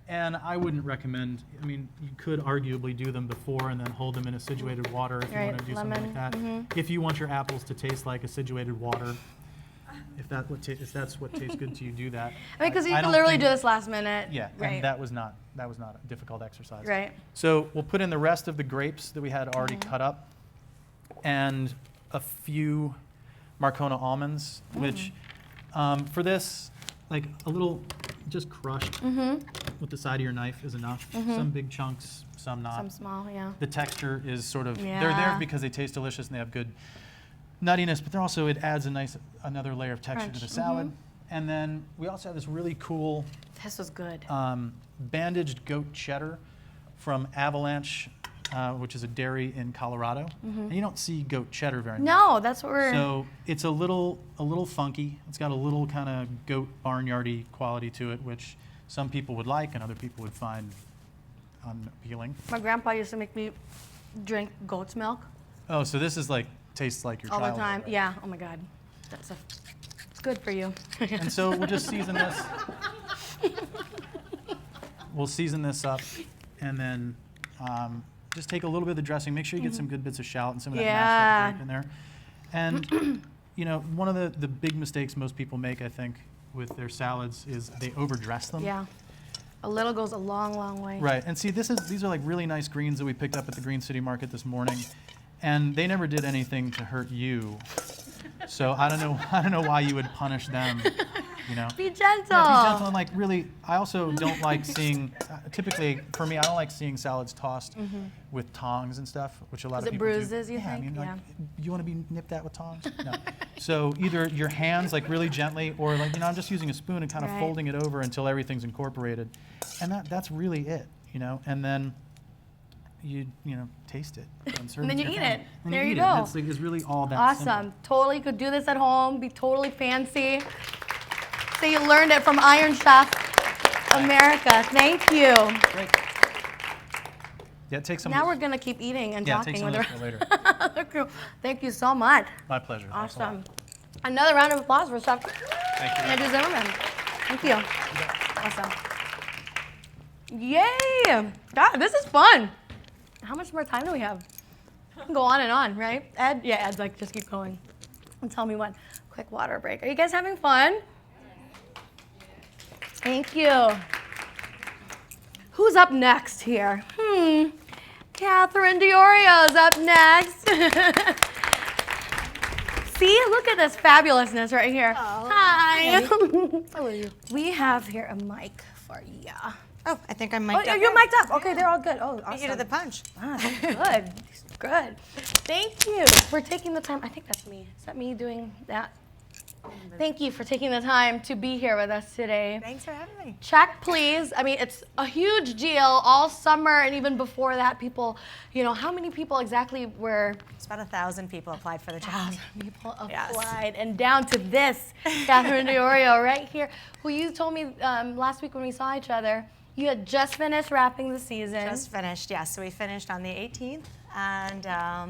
And I wouldn't recommend. I mean, you could arguably do them before and then hold them in acidulated water if you want to do something like that. If you want your apples to taste like acidulated water, if that's what tastes good to you, do that. I mean, because you I can don't literally think- do this last minute. Yeah, Right. and that was not a difficult exercise. Right. So we'll put in the rest of the grapes that we had already cut up, and a few Marcona almonds, which for this, like a little, just crushed with the side of your knife is enough. Some big chunks, some not. Some small, yeah. The texture is sort of, they're Yeah. there because they taste delicious and they have good nuttiness, but they're also, it adds another layer of texture to Crunch, the salad. And then we also have this really cool This was good. bandaged goat cheddar from Avalanche, which is a dairy in Colorado. And you don't see goat cheddar very much. No, that's what we're. So it's a little funky. It's got a little kind of goat barnyardy quality to it, which some people would like and other people would find unappealing. My grandpa used to make me drink goat's milk Oh, so this is like, tastes like your all the childhood, time. right? Yeah. Oh my God. It's good for you. And so we'll just season this. We'll season this up, and then just take a little bit of the dressing. Make sure you get some good bits of shallot and some of that mashed up grape in there. And you know, one of the big mistakes most people make, I think, with their salads is they overdress them. Yeah. A little goes a long, long way. Right. And see, these are like really nice greens that we picked up at the Green City Market this morning, and they never did anything to hurt you. So I don't know why you would punish them. You know. Be gentle. Yeah, be gentle and like really. I also don't like seeing. Typically, for me, I don't like seeing salads tossed with tongs and stuff, which a lot of it people do. bruises, you Yeah, I think? mean, like, Yeah. you want to be nipped at with tongs? No. So either your hands, like really gently, or like I'm just using a spoon and kind of Right. folding it over until everything's incorporated, and that's really it, and then you taste it and serve And then to you your eat family. it. And There you eat go. It. It's like it's really all that simple. Awesome. Totally could do this at home. Be totally fancy. So you learned it from Iron Chef America. Thank you. Great. Yeah, take some. Now of we're this. gonna keep eating and Yeah, talking take some with of her. this for later. Thank you so much. My pleasure. Thanks a lot. Awesome. Another round of applause for Chef Thank you. Andrew Zimmerman. Thank you. Awesome. Yay! God, this is fun. How much more time do we have? We can go on and on, right? Ed? Yeah, Ed's like, just keep going. And tell me when. Quick water break. Are you guys having fun? Thank you. Who's up next here? Catherine Diorio's up next. See, look at this fabulousness right here. Hi. How are you? We have here a mic for you. Oh, I think I'm Oh, mic'd up. you're mic'd up. Okay, they're all good. Oh, awesome. Beat you to the punch. Ah, good. Good. Thank you for taking the time. I think that's me. Is that me doing that? Thank you for taking the time to be here with us today. Thanks for having me. Check, please. I mean, it's a huge deal all summer and even before that. People, how many people exactly were? It's about 1,000 people applied for the job. People Yes. applied, and down to this, Catherine Diorio right here, who you told me last week when we saw each other, you had just finished wrapping the season. Just finished, yes. So we finished on the 18th, and I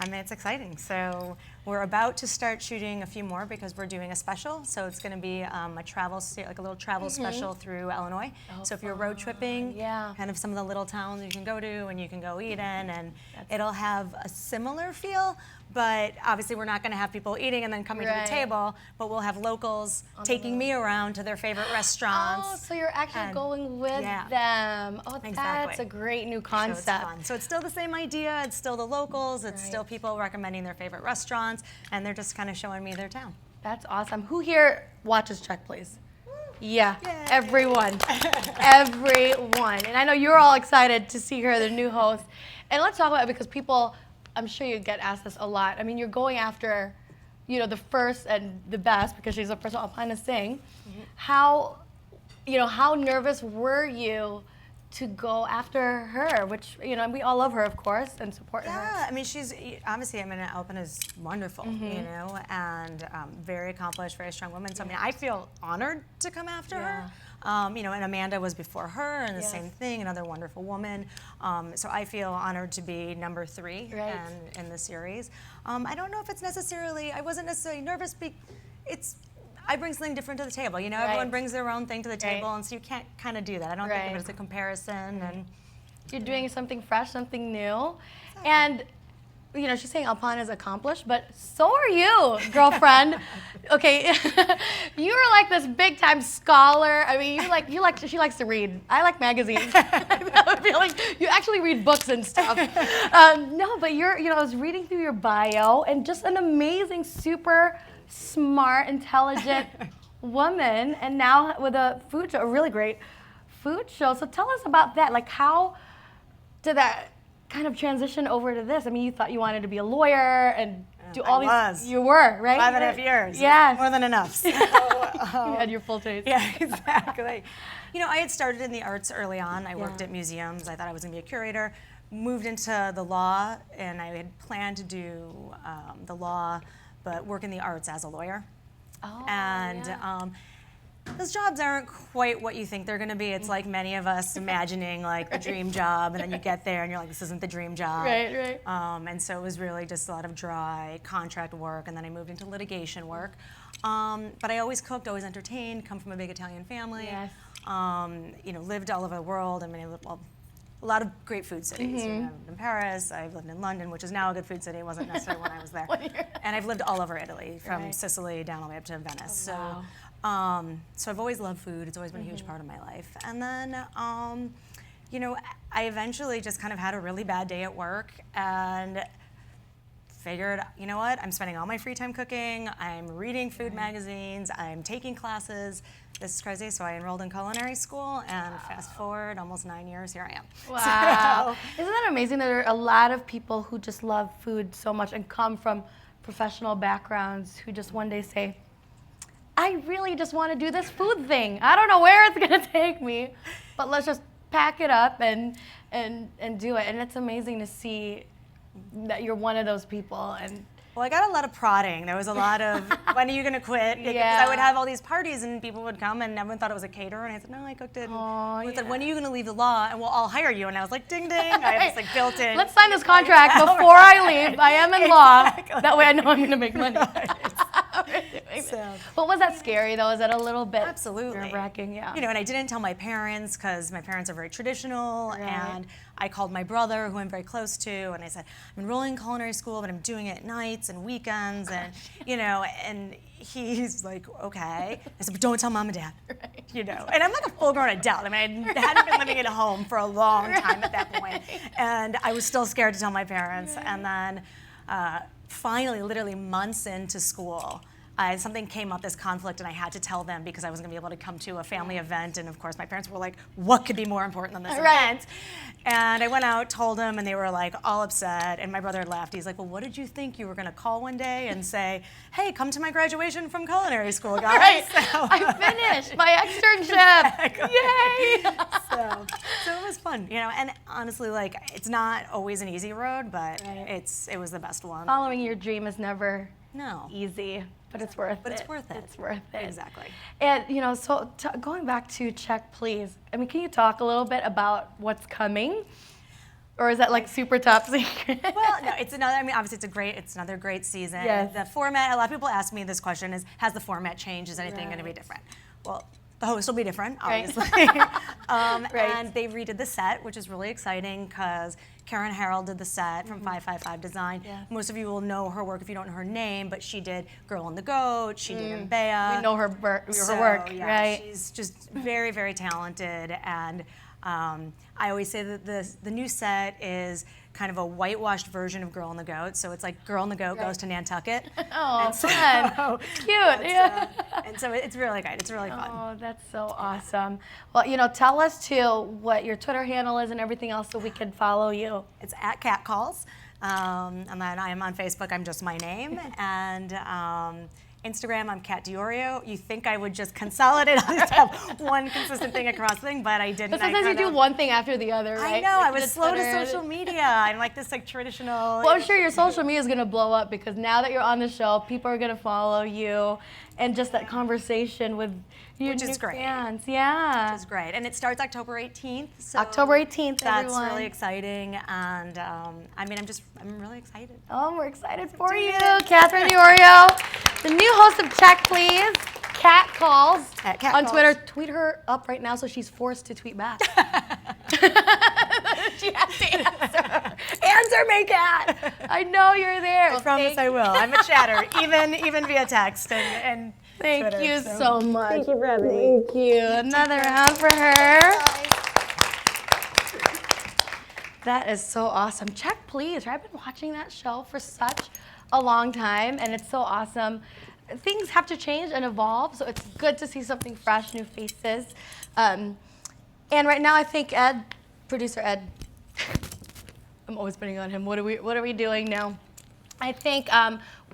mean, it's exciting. So we're about to start shooting a few more because we're doing a special. So it's going to be a travel, like a little travel special through Illinois. So if you're road tripping, Yeah. kind of some of the little towns you can go to and you can go eat in, and it'll have a similar feel. But obviously, we're not going to have people eating and then coming to Right. the table. But we'll have locals taking me around to their favorite restaurants. Oh, so you're actually and- going with yeah. them. Oh, Exactly. that's a great new So it's concept. fun. So it's still the same idea. It's still the locals. It's still people recommending their favorite restaurants, and they're just kind of showing me their town. That's awesome. Who here watches Check, please? Yeah, everyone. Everyone. And I know you're all excited to see her, the new host. And let's talk about it because people, I'm sure you get asked this a lot. I mean, you're going after, you know, the first and the best because she's the first one applying to sing. How nervous were you to go after her, which, you know, and we all love her, of course, and support her. Yeah, I mean, she's obviously, I mean, Alpin is wonderful, you know, and very accomplished, very strong woman. So, I mean, I feel honored to come after her. You know, and Amanda was before her, and the same thing, another wonderful woman. So I feel honored to be number 3 in the series. I don't know if it's necessarily, I wasn't necessarily nervous, I bring something different to the table. You know, everyone brings their own thing to the table, and so you can't kind of do that. I don't think of it as a comparison. And you're doing something fresh, something new. And, you know, she's saying Alpana is accomplished, but so are you, girlfriend. Okay, you're like this big time scholar. I mean, she likes to read. I like magazines. I feel like you actually read books and stuff. No, but I was reading through your bio, and just an amazing, super smart, intelligent woman, and now with a food show, a really great food show. So tell us about that. Like, how did that kind of transition over to this? I mean, you thought you wanted to be a lawyer and do all these. You were, right? 5.5 years. Yes. More than enough. So, you had your full taste. Yeah, exactly. You know, I had started in the arts early on. I worked at museums. I thought I was going to be a curator. Moved into the law, and I had planned to do the law, but work in the arts as a lawyer. Those jobs aren't quite what you think they're going to be. It's like many of us imagining like the dream job, and then you get there and you're like, this isn't the dream job. Right. And so it was really just a lot of dry contract work, and then I moved into litigation work. But I always cooked, always entertained, come from a big Italian family. Yes. You know, lived all over the world. I mean, I lived, a lot of great food cities. You know, I lived in Paris, I've lived in London, which is now a good food city. It wasn't necessarily when I was there. And I've lived all over Italy, from Sicily down all the way up to Venice. Wow. So I've always loved food. It's always been a huge part of my life. And then, you know, I eventually just kind of had a really bad day at work and figured, you know what, I'm spending all my free time cooking, I'm reading food magazines, I'm taking classes. This is crazy, so I enrolled in culinary school, and fast forward almost 9 years, here I am. Wow. Isn't that amazing that there are a lot of people who just love food so much and come from professional backgrounds who just one day say, I really just want to do this food thing. I don't know where it's going to take me, but let's just pack it up and do it. And it's amazing to see that you're one of those people. And well, I got a lot of prodding. There was a lot of, when are you going to quit? Because I would have all these parties and people would come and everyone thought it was a caterer. And I said, no, I cooked it. And said, when are you going to leave the law? And we'll all hire you. And I was like, ding, ding. I have this like built in. Let's sign this contract before I leave. I am in law. That way I know I'm going to make money. But was that scary though? Is that a little bit nerve-wracking? Yeah. You know, and I didn't tell my parents because my parents are very traditional, and I called my brother, who I'm very close to, and I said, I'm enrolling in culinary school, but I'm doing it nights and weekends, and you know, and he's like, okay. I said, but don't tell mom and dad. You know, and I'm like a full-grown adult. I mean, I hadn't been living at home for a long time at that point, and I was still scared to tell my parents. And then finally, literally months into school, something came up, this conflict, and I had to tell them because I wasn't going to be able to come to a family event. And of course, my parents were like, what could be more important than this event? And I went out, told them, and they were like all upset. And my brother laughed. He's like, well, what did you think? You were going to call one day and say, hey, come to my graduation from culinary school, guys. So, I finished my externship. Yay! So it was fun, you know. And honestly, like, it's not always an easy road, but it was the best one. Following your dream is never easy. But it's worth it. But it's worth it. It's worth it. Exactly. And, you know, so going back to Check, Please, I mean, can you talk a little bit about what's coming? Or is that like super top secret? Well, no, it's another, I mean, obviously it's another great season. Yes. The format, a lot of people ask me this question is, has the format changed? Is anything going to be different? Well, the host will be different, obviously. And they redid the set, which is really exciting because Karen Harrell did the set from 555 Design. Most of you will know her work if you don't know her name, but she did Girl and the Goat, she did Mbea. We know her work, right? She's just very, very talented, and I always say that the new set is kind of a whitewashed version of Girl and the Goat. So it's like Girl and the Goat goes to Nantucket. Oh, fun. Cute. Yeah. And so it's really good. It's really fun. Oh, that's so awesome. Well, tell us too what your Twitter handle is and everything else so we can follow you. It's at Catcalls. And then I am on Facebook. I'm just my name. And Instagram, I'm Kat Diorio. You think I would just consolidate, I'll just have one consistent thing across thing, but I didn't. But sometimes you do one thing after the other, right? I know, Like I was the slow to Twitter. social media. I'm like this traditional. Well, I'm sure your social media is going to blow up because now that you're on the show, people are going to follow you, and just that conversation with your Which is new great. fans. Yeah. Which is great. And it starts October 18th. So October 18th, that's everyone. really exciting. And I'm really excited. Oh, we're excited for you, Catherine Diorio, the new host of Check Please, Cat Calls At Cat on Calls. Twitter. Tweet her up right now so she's forced to tweet back. She has to answer. Answer me, Cat. I know you're there. I promise I will. I'm a chatter, even via text and Thank Twitter, you so. so much. Thank you for having me. Thank you. Another round for her. That is so awesome. Check Please. I've been watching that show for such a long time, and it's so awesome. Things have to change and evolve, so it's good to see something fresh, new faces. And right now, I think producer Ed, I'm always putting on him. What are we doing now? I think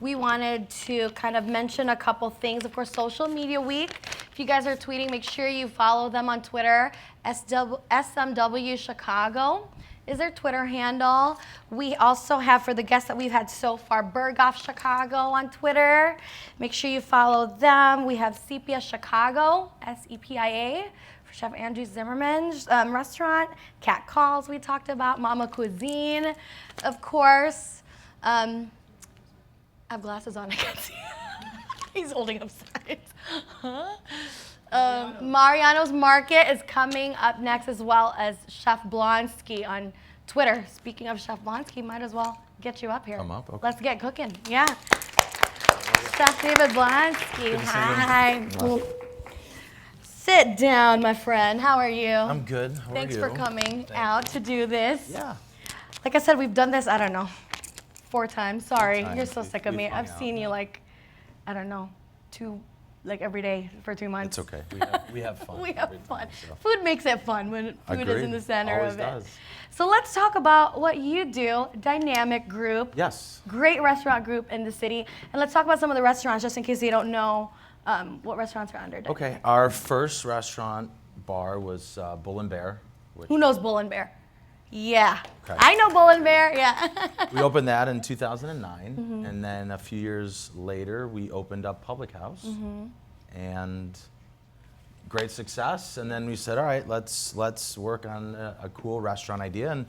we wanted to kind of mention a couple things. Of course, Social Media Week. If you guys are tweeting, make sure you follow them on Twitter. SMW Chicago is their Twitter handle. We also have, for the guests that we've had so far, Berghoff Chicago on Twitter. Make sure you follow them. We have Sepia Chicago, SEPIA, for Chef Andrew Zimmerman's restaurant. Cat Calls we talked about. Momma Cuisine, of course. I have glasses on, I can't see. He's holding up signs. Mariano's Market is coming up next, as well as Chef Blonsky on Twitter. Speaking of Chef Blonsky, might as well get you up here. Come up, okay. Let's get cooking. Yeah. Chef David Blonsky. Hi. Sit down, my friend. How are you? I'm good. How Thanks are for you? coming out to do this. Yeah. Like I said, we've done this, I don't know, 4 times. Sorry, times. you're so sick of We've me. hung I've out, seen you yeah. like, I don't know, every day for 2 months. It's okay. We have fun. We have every fun. time, so. Food makes it fun when food is in Agreed. the center Always of it. does. So let's talk about what you do, Dynamic Group. Yes. Great restaurant group in the city. And let's talk about some of the restaurants, just in case you don't know what restaurants are under. Okay. Our first restaurant bar was Bull and Bear. Which Who knows Bull and Bear? Yeah. Okay. I know Bull and Bear, yeah. we opened that in 2009, Mm-hmm. and then a few years later, we opened up Public House, Mm-hmm. and great success. And then we said, all right, let's work on a cool restaurant idea. And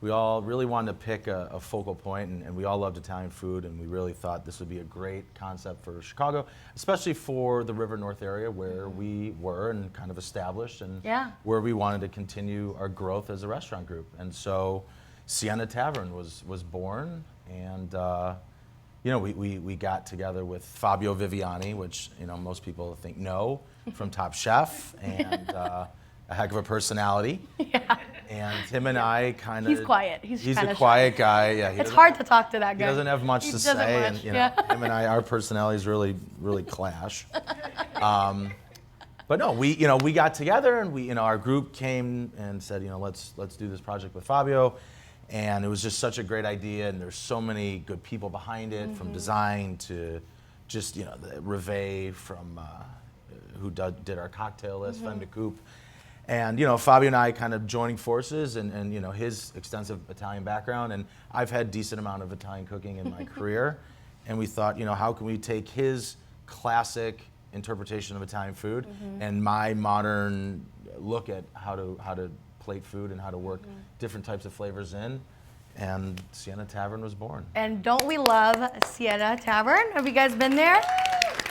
we all really wanted to pick a focal point, and we all loved Italian food, and we really thought this would be a great concept for Chicago, especially for the River North area where we were and kind of established, and Yeah. where we wanted to continue our growth as a restaurant group. And so Sienna Tavern was born, and we got together with Fabio Viviani, which most people think no, from Top Chef, and a heck of a personality. Yeah. And him and I kind of. He's quiet. He's a kinda quiet guy. Yeah. It's hard to talk to that guy. He doesn't have much He to doesn't say, much, and yeah. him and I, our personalities really clash. But no, we got together, and our group came and said, let's do this project with Fabio, and it was just such a great idea, and there's so many good people behind it, from design to just the Reve from who did our cocktail list, Femme de Coupe. And Fabio and I kind of joining forces, and his extensive Italian background, and I've had decent amount of Italian cooking in my career, and we thought, how can we take his classic interpretation of Italian food and my modern look at how to plate food and how to work different types of flavors in, and Sienna Tavern was born. And don't we love Sienna Tavern? Have you guys been there?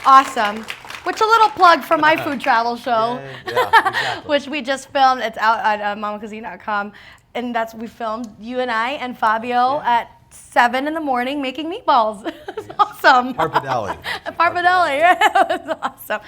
Awesome. Which a little plug for my food travel show, Yeah, exactly. which we just filmed. It's out at mommacuisine.com, and we filmed you and I and Fabio at 7 in the morning making meatballs. It was awesome. Parpadelli. Parpadelli, yeah, it was awesome.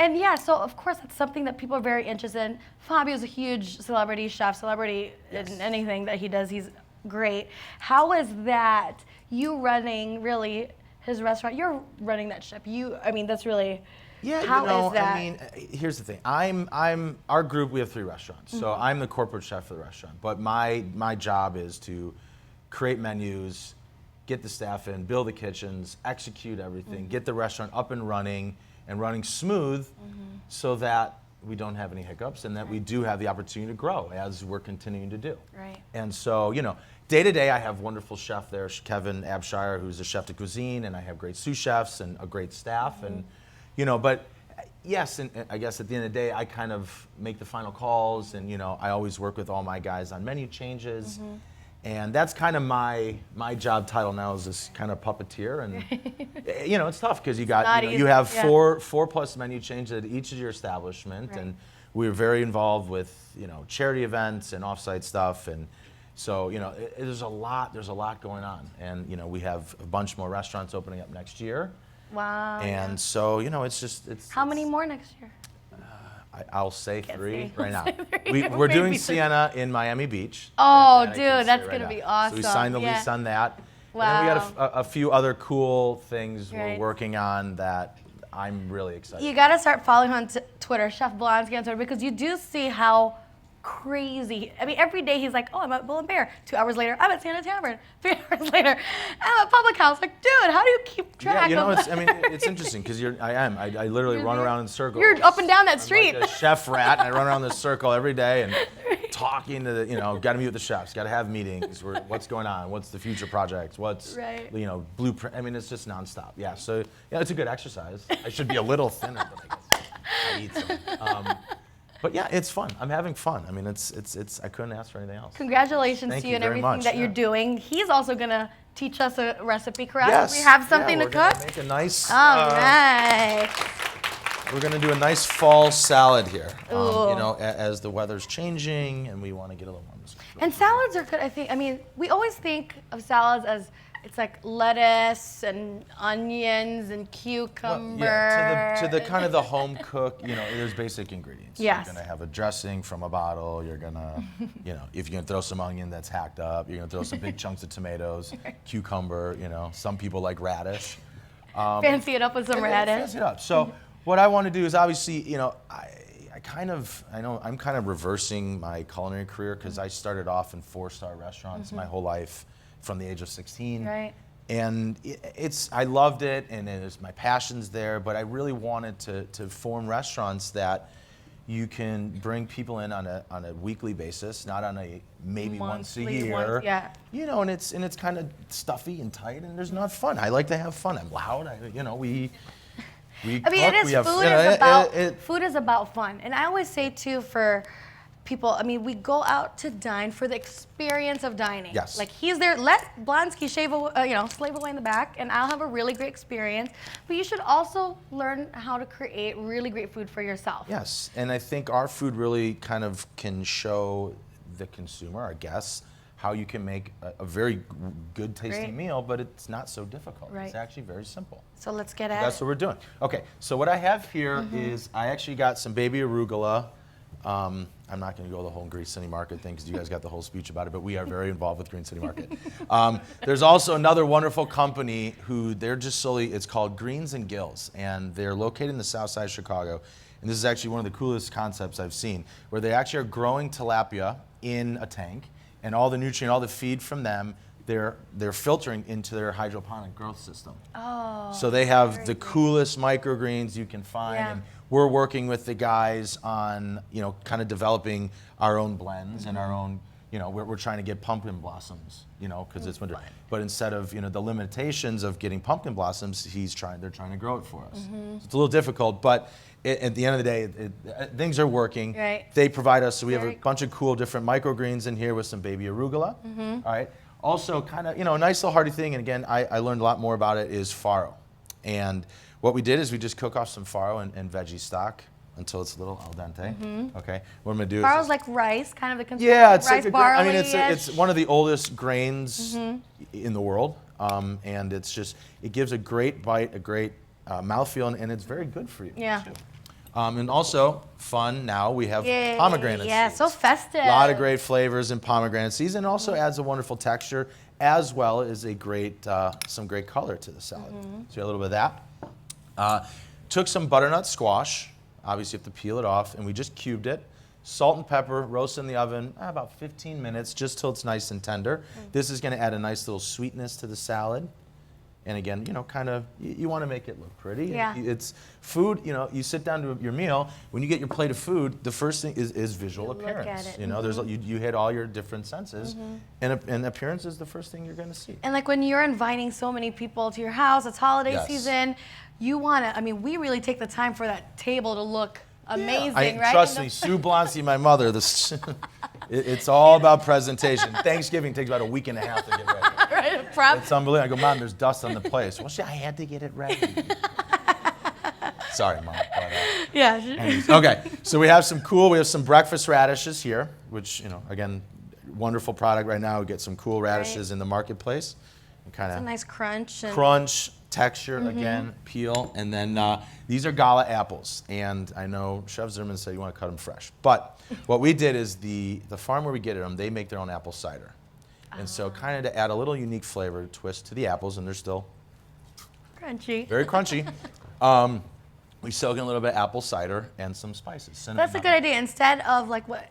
And yeah, so of course that's something that people are very interested in. Fabio's a huge celebrity chef, celebrity in anything that he does. He's great. How is that you running really his restaurant? You're running that ship. I mean, that's really. Yeah, How is that? I mean, here's the thing. Our group, we have 3 restaurants. So I'm the corporate chef for the restaurant. But my job is to create menus, get the staff in, build the kitchens, execute everything, get the restaurant up and running smooth so that we don't have any hiccups and that we do have the opportunity to grow as we're continuing to do. Right. And so, day to day, I have wonderful chef there, Kevin Abshire, who's a chef de cuisine, and I have great sous chefs and a great staff. And but yes, and I guess at the end of the day, I kind of make the final calls, and I always work with all my guys on menu changes, and that's kind of my job title now is this kind of puppeteer, and it's tough because you have 4+ menu changes at each of your establishment, and we're very involved with charity events and offsite stuff, and so there's a lot going on, and we have a bunch more restaurants opening up next year. Wow. And so, it's How many more next year? I'll say 3 right now. We're We're doing Sienna in Miami Beach. Oh, That I dude, can say that's right going to now. be awesome. So we signed the lease on that. Wow. And then we got a few other cool things we're Right. working on that I'm really excited You got to start following on Twitter, Chef Blonsky on Twitter, because you do see how crazy. I mean, every day he's like, oh, I'm at Bull and Bear. 2 hours later, I'm at Santa Tavern. 3 hours later, I'm at Public House. Like, dude, how do you keep track of it's interesting because I literally run around in circles. You're up and down that street. I'm like a chef rat, and I run around this circle every day and talking to got to meet with the chefs, got to have meetings. What's going on? What's the future projects? What's blueprint? I mean, it's just nonstop. Yeah, so it's a good exercise. I should be a little thinner, but I guess I eat some. But yeah, it's fun. I'm having fun. I mean, it's. I couldn't ask for anything else. Congratulations Thank to you you and very everything much, that you're yeah. doing. He's also gonna teach us a recipe, correct? Yes. We have something yeah, to we're cook. gonna Make a nice. All right. We're gonna do a nice fall salad here. Ooh. As the weather's changing and we want to get a little warm. And salads are good, I think. I mean, we always think of salads as it's like lettuce and onions and cucumber. Yeah, to the kind of the home cook, there's basic ingredients. Yes. You're gonna have a dressing from a bottle. You're gonna, if you're gonna throw some onion that's hacked up, you're gonna throw some big chunks of tomatoes, cucumber. Some people like radish. Fancy it up with some radish. Fancy it up. So what I want to do is obviously, I'm kind of reversing my culinary career because I started off in 4-star restaurants my whole life from the age of 16. Right. And I loved it, and my passion's there, but I really wanted to form restaurants that you can bring people in on a weekly basis, not on a maybe once a year. And it's kind of stuffy and tight, and there's not fun. I like to have fun. I'm loud. We I mean, cook, food is about fun. And I always say, too, for people, I mean, we go out to dine for the experience of dining. Yes. Like, he's there, let Blonsky slave away in the back, and I'll have a really great experience. But you should also learn how to create really great food for yourself. Yes, and I think our food really kind of can show the consumer, our guests, how you can make a very good tasting meal, but it's not so difficult. Right. It's actually very simple. So let's get at That's it. what we're doing. Okay, so what I have here is I actually got some baby arugula. I'm not going to go the whole Green City Market thing because you guys got the whole speech about it, but we are very involved with Green City Market. There's also another wonderful company who it's called Greens and Gills, and they're located in the south side of Chicago. And this is actually one of the coolest concepts I've seen, where they actually are growing tilapia in a tank, and all the feed from them, they're filtering into their hydroponic growth system. Oh. So they have the coolest microgreens you can find. Yeah. And we're working with the guys on, kind of developing our own blends and our own, we're trying to get pumpkin blossoms, because it's winter. But instead of, the limitations of getting pumpkin blossoms, they're trying to grow it for us. So it's a little difficult, but at the end of the day, things are working. Right. They provide us, so we have Very a bunch of cool different microgreens in here with some baby arugula. All right. Also, kind of, a nice little hearty thing, and again, I learned a lot more about it, is farro. And what we did is we just cook off some farro and veggie stock until it's a little al dente. Okay. What I'm gonna do Farro's is like rice, kind of the consistency yeah, it's rice, like barley. I mean, it's one of the oldest grains in the world, and it gives a great bite, a great mouthfeel, and it's very good for you. Yeah. Too. And also, fun now, we have Yay. pomegranate Yeah, seeds. so festive. A lot of great flavors in pomegranate seeds, and also adds a wonderful texture, as well as a great, some great color to the salad. So you have a little bit of that. Took some butternut squash. Obviously, you have to peel it off, and we just cubed it. Salt and pepper, roast in the oven, about 15 minutes, just till it's nice and tender. This is going to add a nice little sweetness to the salad. And again, you know, kind of, you want to make it look pretty. Yeah. It's food, you know, you sit down to your meal, when you get your plate of food, the first thing is visual You look appearance. at it. You know, there's you hit all your different senses, and appearance is the first thing you're going to see. And like when you're inviting so many people to your house, it's holiday Yes. season, you want to, I mean, we really take the time for that table to look amazing, right? Trust And me, Sue Blonsky, my mother, it's all about presentation. Thanksgiving takes about a week and a half to get ready. Right, prep. It's unbelievable. I go, Mom, there's dust on the place. Well, I had to get it ready. Sorry, Mom. Yeah. Anyways, okay, so we have some breakfast radishes here, which, you know, again, wonderful product right now. We get some cool radishes in the marketplace. Kind It's a of nice crunch. And crunch, texture, again, peel. And then these are gala apples. And I know Chef Zimmerman said you want to cut them fresh. But what we did is the farm where we get them, they make their own apple cider. And so kind of to add a little unique flavor twist to the apples, and they're still crunchy. very crunchy. We soak in a little bit of apple cider and some spices. Cinnamon, That's a good idea. Instead of like what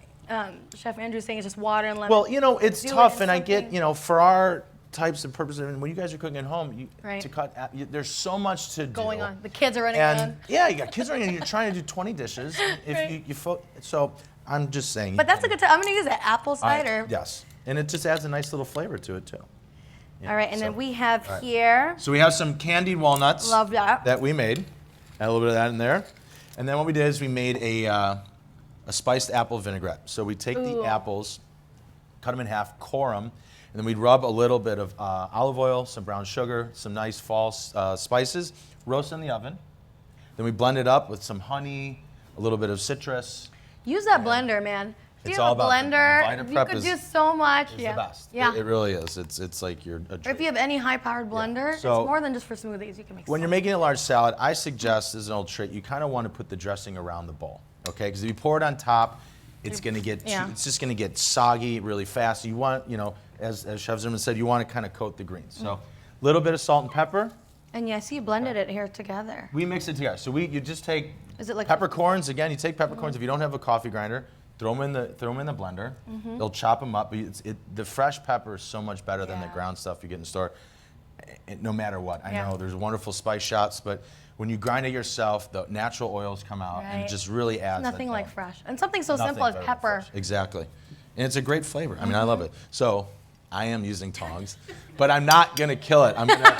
Chef Andrew's saying, is just water and lemon. Well, you know, it's Do it tough, in and I get, something- you know, for our types of purposes, and when you guys are cooking at home, Right. to cut, there's so much to do. going on. The kids are running And around. yeah, you got kids running, and you're trying to do 20 dishes. If Right. So I'm just saying. But that's a good time. I'm going to use that apple cider. Yes, and it just adds a nice little flavor to it too. Yeah, All right, and so- then we have all right. here. So we have some candied walnuts. Love that. We made. Add a little bit of that in there. And then what we did is we made a spiced apple vinaigrette. So we take the apples, cut them in half, core them, and then we'd rub a little bit of olive oil, some brown sugar, some nice fall spices, roast in the oven. Then we blend it up with some honey, a little bit of citrus. Use that blender, man. If It's you all have a about the blender, Vita you Prep could is- do so much. It's Yeah. the best. Yeah. It really is. It's like you're a Or if treat. you have any high-powered blender, So- it's more than just for smoothies. You can make. When you're making a large salad, I suggest, as an old trick, you kind of want to put the dressing around the bowl, okay? Because if you pour it on top, it's going to get, Yeah. it's just going to get soggy really fast. You want, you know, as Chef Zimmerman said, you want to kind of coat the greens. So, a little bit of salt and pepper. And yeah, I see you blended it here together. We mix it together. So you just take Is it like peppercorns. Again, you take peppercorns. If you don't have a coffee grinder, throw them in the blender. They'll chop them up. But the fresh pepper is so much better than the Yeah. ground stuff you get in the store. No matter what, I Yeah. know there's wonderful spice shots, but when you grind it yourself, the natural oils come out, and it Right. just really adds. Nothing that like color. fresh. And something so Nothing simple as better than pepper. fresh. Exactly, and it's a great flavor. I mean, I love it. So I am using tongs, but I'm not gonna kill it. I'm gonna.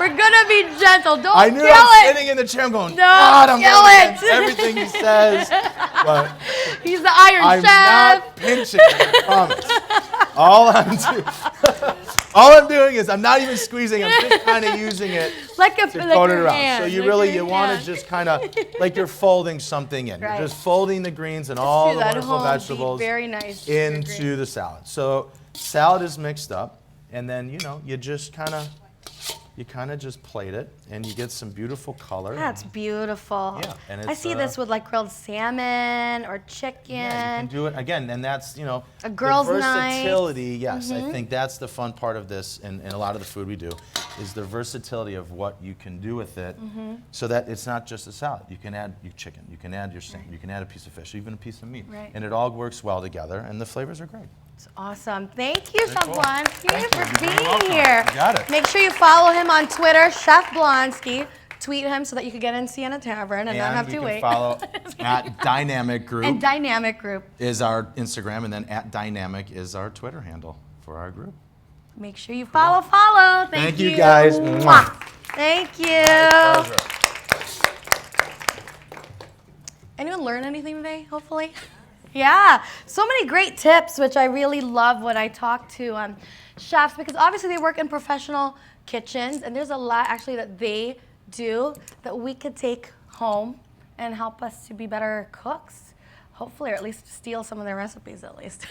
We're gonna be gentle. Don't I knew kill I'm it. sitting in the chair. I'm going. No, God, I'm kill going it." against everything he says, but He's the Iron I'm Chef. not pinching. I promise. All I'm doing is I'm not even squeezing. I'm just kind of using it Like a to like coat it your around. hand, So you like really your want hand. to just kind of like you're folding something in. Right. You're just folding the greens and all do the that wonderful whole deep, vegetables very nice into the salad. So salad is mixed up, and then you just kind of just plate it, and you get some beautiful color. That's beautiful. Yeah, and I it's, see this with like grilled salmon or chicken. Yeah, you can do it again, and that's A girl's the night. versatility. Yes, I think that's the fun part of this, and a lot of the food we do, is the versatility of what you can do with it, so that it's not just a salad. You can add your chicken, you can add your salmon, you can add a piece of fish, even a piece of meat, Right. and it all works well together, and the flavors are great. It's awesome. Thank you, Chef cool. Blonsky, Thank you. for You're being welcome. here. You got it. Make sure you follow him on Twitter, Chef Blonsky. Tweet him so that you can get in Sienna Tavern and not have you to can wait. follow at Dynamic Group And Dynamic Group. is our Instagram, and then at Dynamic is our Twitter handle for our group. Make sure you follow. Thank Thank you. you, guys. Mwah. Thank you. Pleasure. Anyone learn anything today, hopefully? Yeah, so many great tips, which I really love when I talk to chefs, because obviously they work in professional kitchens, and there's a lot actually that they do that we could take home and help us to be better cooks, hopefully, or at least steal some of their recipes at least.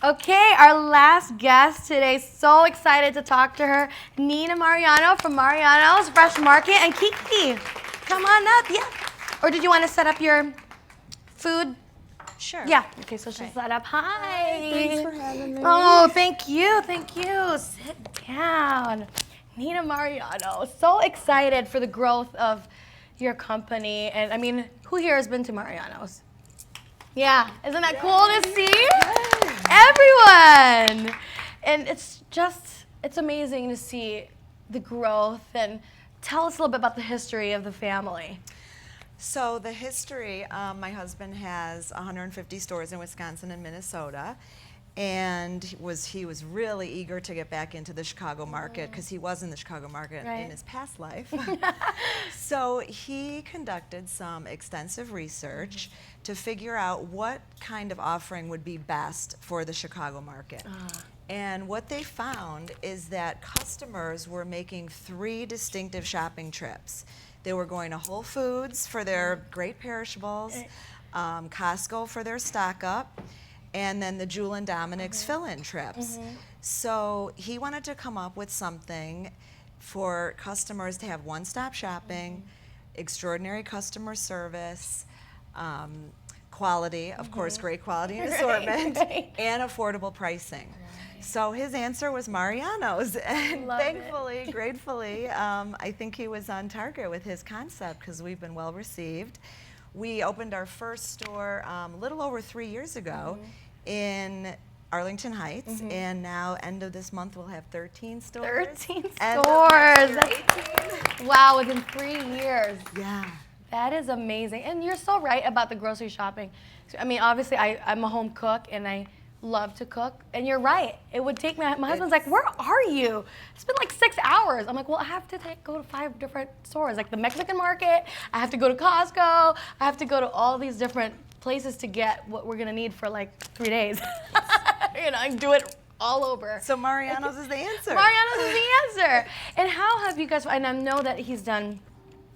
Okay, our last guest today, so excited to talk to her, Nina Mariano from Mariano's Fresh Market, and Kiki, come on up, yeah. Or did you want to set up your food? Sure. Yeah. Okay, so she's set up. Hi. Thanks for having me. Oh, thank you. Thank you. Sit down. Nina Mariano. So excited for the growth of your company. And I mean, who here has been to Mariano's? Yeah. Isn't that cool to see? Everyone. And it's amazing to see the growth. And tell us a little bit about the history of the family. So the history, my husband has 150 stores in Wisconsin and Minnesota, and he was really eager to get back into the Chicago market because he was in the Chicago market Right. in his past life. So he conducted some extensive research to figure out what kind of offering would be best for the Chicago market. And what they found is that customers were making 3 distinctive shopping trips. They were going to Whole Foods for their great perishables, Costco for their stock up, and then the Jewel and Dominic's fill-in trips. So he wanted to come up with something for customers to have one-stop shopping, extraordinary customer service, quality, of course, great quality and assortment, and affordable pricing. So his answer was Mariano's, and thankfully, gratefully, I think he was on target with his concept because we've been well received. We opened our first store a little over 3 years ago in Arlington Heights, and now end of this month we'll have 13 stores. 13 End of stores. next year, 18. Wow, within 3 years. Yeah. That is amazing. And you're so right about the grocery shopping. I mean, obviously, I'm a home cook, and I love to cook. And you're right. It would take my husband's like, where are you? It's been like 6 hours. I'm like, well, I have to go to 5 different stores, like the Mexican market. I have to go to Costco. I have to go to all these different places to get what we're going to need for like 3 days. You know, I do it all over. So Mariano's is the answer. Mariano's is the answer. And how have you guys, and I know that he's done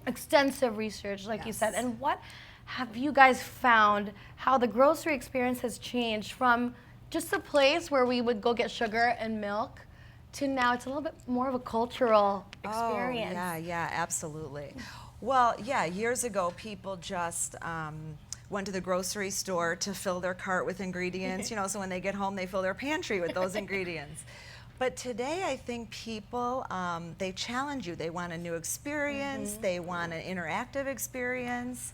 extensive research, like you said, and what have you guys found how the grocery experience has changed from just a place where we would go get sugar and milk to now it's a little bit more of a cultural experience? Oh, yeah, absolutely. Well, yeah, years ago people just went to the grocery store to fill their cart with ingredients, you know, so when they get home they fill their pantry with those ingredients. But today I think people, they challenge you. They want a new experience, they want an interactive experience,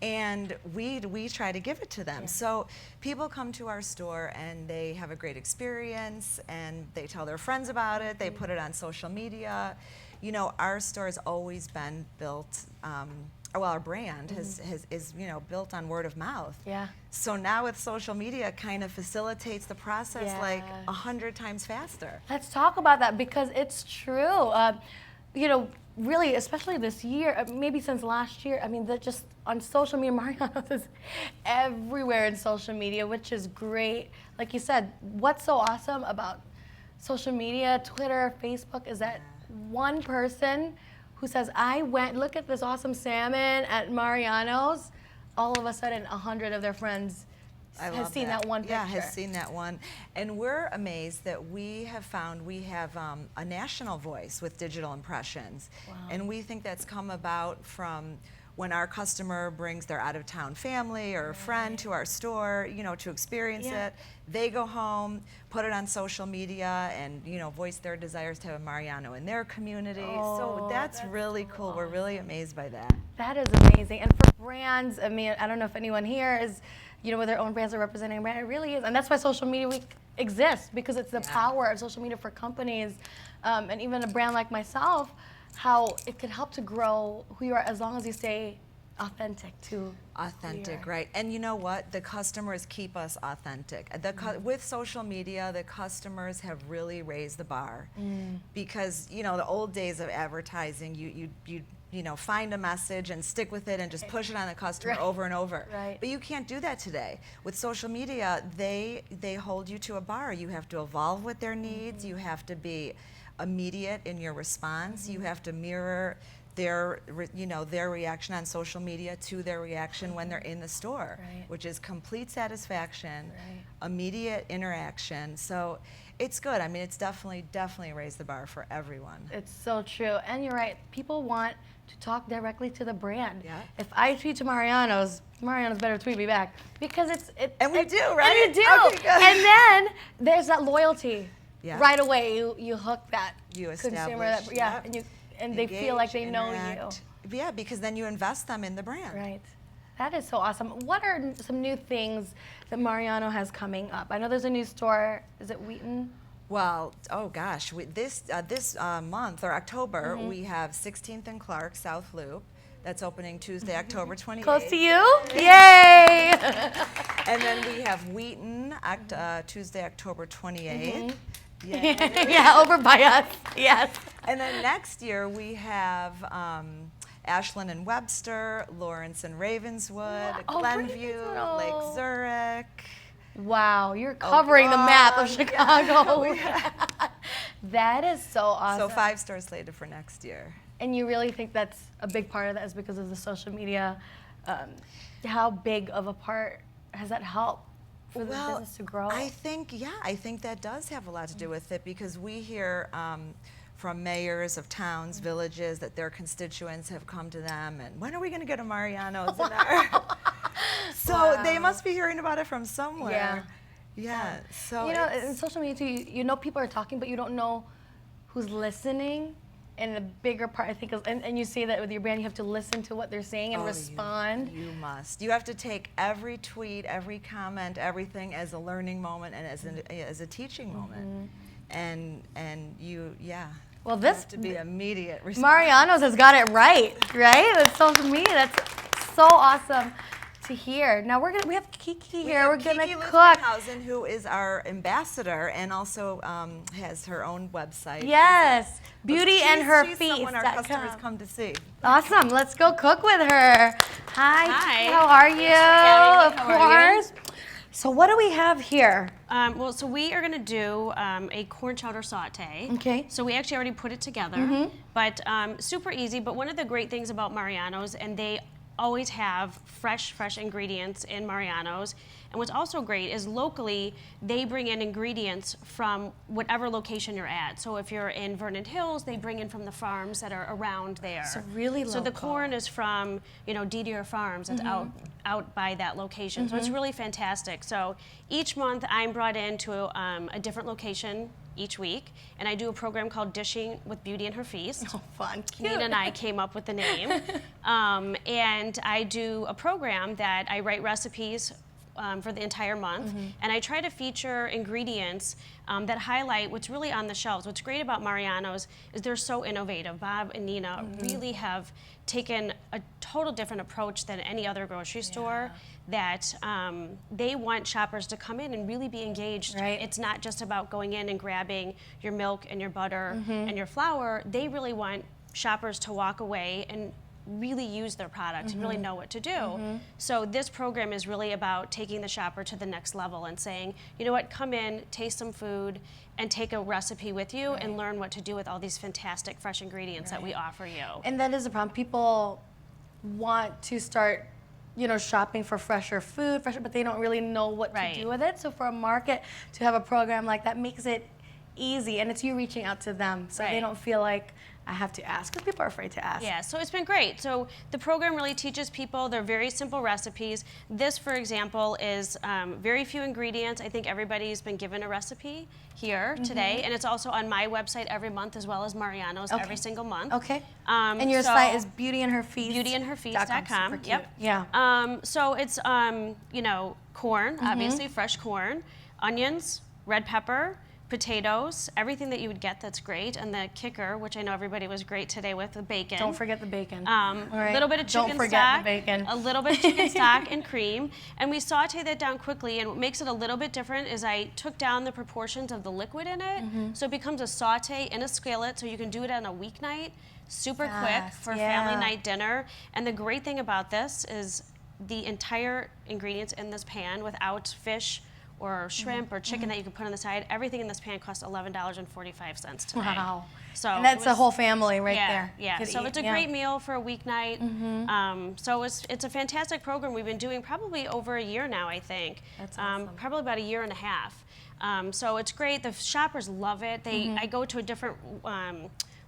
and we try to give it to them. So people come to our store and they have a great experience and they tell their friends about it, they put it on social media. You know, our store has always been built, well, our brand is you know, built on word of mouth. Yeah. So now with social media, it kind of facilitates the process like 100 times faster. Let's talk about that because it's true. You know, really, especially this year, maybe since last year, I mean, that just on social media, Mariano's is everywhere in social media, which is great. Like you said, what's so awesome about social media, Twitter, Facebook, is that one person who says, I went, look at this awesome salmon at Mariano's, all of a sudden 100 of their friends has seen that one picture. Yeah, has seen that one. And we're amazed that we have found we have a national voice with digital impressions. Wow. And we think that's come about from when our customer brings their out-of-town family or a friend to our store, you know, to experience it. They go home, put it on social media, and, you know, voice their desires to have a Mariano in their community. So that's really cool. We're really amazed by that. That is amazing. And for brands, I mean, I don't know if anyone here is, you know, with their own brands are representing a brand. It really is. And that's why Social Media Week exists, because it's the power of social media for companies, and even a brand like myself, how it could help to grow who you are as long as you stay authentic to authentic, right? And you know what? The customers keep us authentic. With social media, the customers have really raised the bar, because you know the old days of advertising, you know, find a message and stick with it and just push it on the customer over and over. Right. But you can't do that today. With social media, they hold you to a bar. You have to evolve with their needs. You have to be immediate in your response. You have to mirror their reaction on social media to their reaction when they're in the store, Right. which is complete satisfaction, Right. immediate interaction. So it's good. I mean, it's definitely raised the bar for everyone. It's so true. And you're right. People want to talk directly to the brand. Yeah. If I tweet to Mariano's better tweet me back because And we do, right? And you do. Okay, good. And then there's that loyalty. Yeah. Right away, you hook that You consumer. establish, Yeah. yep. And they feel like they know Engage, interact. Yeah, because then you invest them in the brand. you. Right. That is so awesome. What are some new things that Mariano has coming up? I know there's a new store. Is it Wheaton? Well, oh gosh, this month or October, Mm-hmm. we have 16th and Clark South Loop. That's opening Tuesday, October 28th. Close to you? Yay! And then we have Wheaton, Tuesday, October 28th. Yeah, over by us. Yes. And then next year we have Ashland and Webster, Lawrence and Ravenswood, Oh, Glenview, Ravenswood. Lake Zurich. Wow, you're covering the map of Oak Lawn, Chicago. yeah. That is so awesome. So 5 stores slated for next year. And you really think that's a big part of that is because of the social media? How big of a part has that helped for the business to grow? I think that does have a lot to do with it because we hear from mayors of towns, villages, that their constituents have come to them and when are we going to get a Mariano's in our... So they must be hearing about it from somewhere. Yeah. So you know, in social media too, you know people are talking, but you don't know who's listening. And the bigger part, I think, is, and you say that with your brand, you have to listen to what they're saying and respond. You must. You have to take every tweet, every comment, everything as a learning moment and as a teaching moment. And you, Well, you this have to be immediate response. Mariano's has got it right? With social media. That's so awesome to hear. Now we have Kiki here. We're gonna cook. Luthenhausen, who is our ambassador and also has her own website. Yes, Beauty and Her She's Feast. someone our customers come to see. Awesome. Let's go cook with her. Hi. Hi. How are you? Gabby. Of How are you? course. So what do we have here? So we are going to do a corn chowder saute. Okay. So we actually already put it together, but super easy. But one of the great things about Mariano's, and they always have fresh ingredients in Mariano's. And what's also great is locally, they bring in ingredients from whatever location you're at. So if you're in Vernon Hills, they bring in from the farms that are around there. So really So the local. corn is from, Didier Farms. It's out by that location. So it's really fantastic. So each month I'm brought into a different location each week, and I do a program called Dishing with Beauty and Her Feast. Oh, fun. Cute. Nina and I came up with the name. And I do a program that I write recipes for the entire month, and I try to feature ingredients that highlight what's really on the shelves. What's great about Mariano's is they're so innovative. Bob and Nina really have taken a total different approach than any other grocery store, that they want shoppers to come in and really be engaged. Right. It's not just about going in and grabbing your milk and your butter and your flour. They really want shoppers to walk away and really use their product and really know what to do. So this program is really about taking the shopper to the next level and saying, you know what, come in, taste some food, and take a recipe with you and learn what to do with all these fantastic fresh ingredients that we offer you. And that is a problem. People want to start, shopping for fresher food, but they don't really know what to do with it. So for a market to have a program like that makes it easy, and it's you reaching out to them, so they don't feel like I have to ask, because people are afraid to ask. Yeah, so it's been great. So the program really teaches people, they're very simple recipes. This, for example, is very few ingredients. I think everybody's been given a recipe here today, and it's also on my website every month, as well as Mariano's every single month. Okay. And your site is Beauty and Her Feast. beautyandherfeast.com. Super cute. Yep. Yeah. So it's corn, obviously fresh corn, onions, red pepper, potatoes, everything that you would get that's great, and the kicker, which I know everybody was great today with, the bacon. Don't forget the bacon. A little bit of chicken Don't forget stock, the bacon. a little bit of chicken stock and cream, and we saute that down quickly. And what makes it a little bit different is I took down the proportions of the liquid in it, so it becomes a saute in a skillet, so you can do it on a weeknight, super quick for a family night dinner. And the great thing about this is the entire ingredients in this pan, without fish or shrimp or chicken that you can put on the side. Everything in this pan costs $11.45 today. Wow. So And that's it a was- whole family right yeah, there. Yeah, could so eat, it's a great meal for a weeknight. So it's a fantastic program we've been doing probably over a year now, I think. That's awesome. Probably about a year and a half. So it's great. The shoppers love it. I go to a different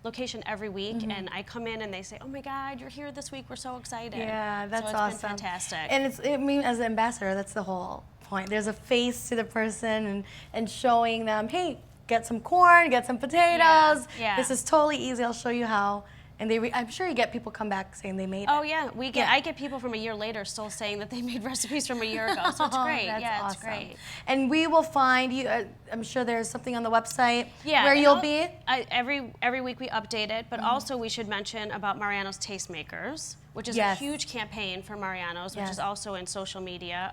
location every week, and I come in and they say, "Oh my God, you're here this week. We're so excited." Yeah, that's so it's awesome. been fantastic. And I mean, as an ambassador, that's the whole point. There's a face to the person and showing them, hey, get some corn, get some potatoes. Yeah. This is totally easy. I'll show you how. And I'm sure you get people come back saying they made Oh it. yeah, I get people from a year later still saying that they made recipes from a year ago. So it's great. That's Yeah, awesome. it's great. And we will find you. I'm sure there's something on the website Yeah, where and you'll be. every week we update it, but also we should mention about Mariano's Tastemakers, which is Yes. a huge campaign for Mariano's, which Yes. is also in social media.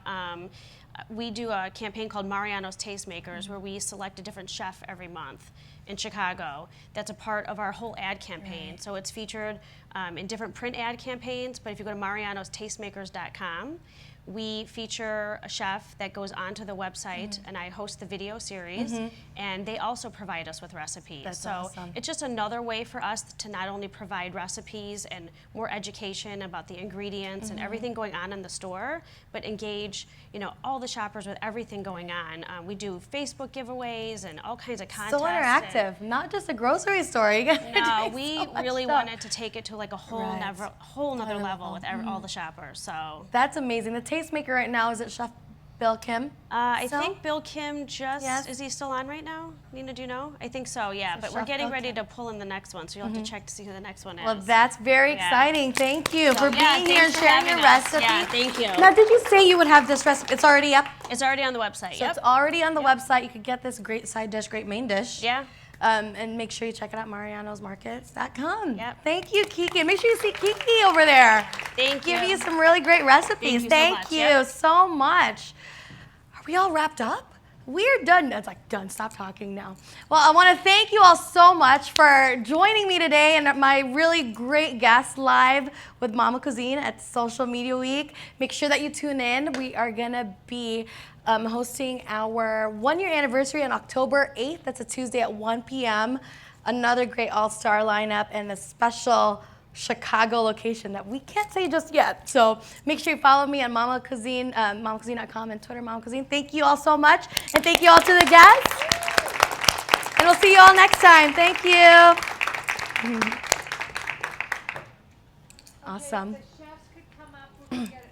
We do a campaign called Mariano's Tastemakers, where we select a different chef every month in Chicago. That's a part of our whole ad campaign. So it's featured in different print ad campaigns, but if you go to marianostastemakers.com, we feature a chef that goes onto the website, and I host the video series, and they also provide us with recipes. That's so awesome. it's just another way for us to not only provide recipes and more education about the ingredients and everything going on in the store, but engage, all the shoppers with everything going on. We do Facebook giveaways and all kinds of contests. So interactive, not just a grocery store. You guys are No, doing we so much really stuff. wanted to take it to like a whole Right. whole nother level with all the shoppers. So That's amazing. The tastemaker right now, is it Chef Bill Kim? I So? think Bill Kim Yes. is he still on right now? Nina, do you know? I think so, yeah. So But we're Chef getting Bill ready Kim. to pull in the next one, so you'll have to check to see who the next one is. Well, that's very Yeah. exciting. Thank you So, for yeah, being here and thanks for sharing your having us. recipe. Yeah, thank you. Now, did you say you would have this recipe? It's already up? It's already on the website. So Yep. it's already on the website. You could get this great side dish, great main dish. Yeah. And make sure you check it out, marianosmarkets.com. Yep. Thank you, Kiki. And make sure you see Kiki over there. Thank Give you. you some really great recipes. you so Thank much. you Yep. so much. Are we all wrapped up? We're done. It's like, done. Stop talking now. Well, I want to thank you all so much for joining me today and my really great guest live with Momma Cuisine at Social Media Week. Make sure that you tune in. We are going to be hosting our 1-year anniversary on October 8th. That's a Tuesday at 1 p.m. Another great all-star lineup and a special Chicago location that we can't say just yet. So make sure you follow me on Momma Cuisine, mommacuisine.com and Twitter, Momma Cuisine. Thank you all so much. And thank you all to the guests. And we'll see you all next time. Thank you. Awesome. The chefs could come up, we could get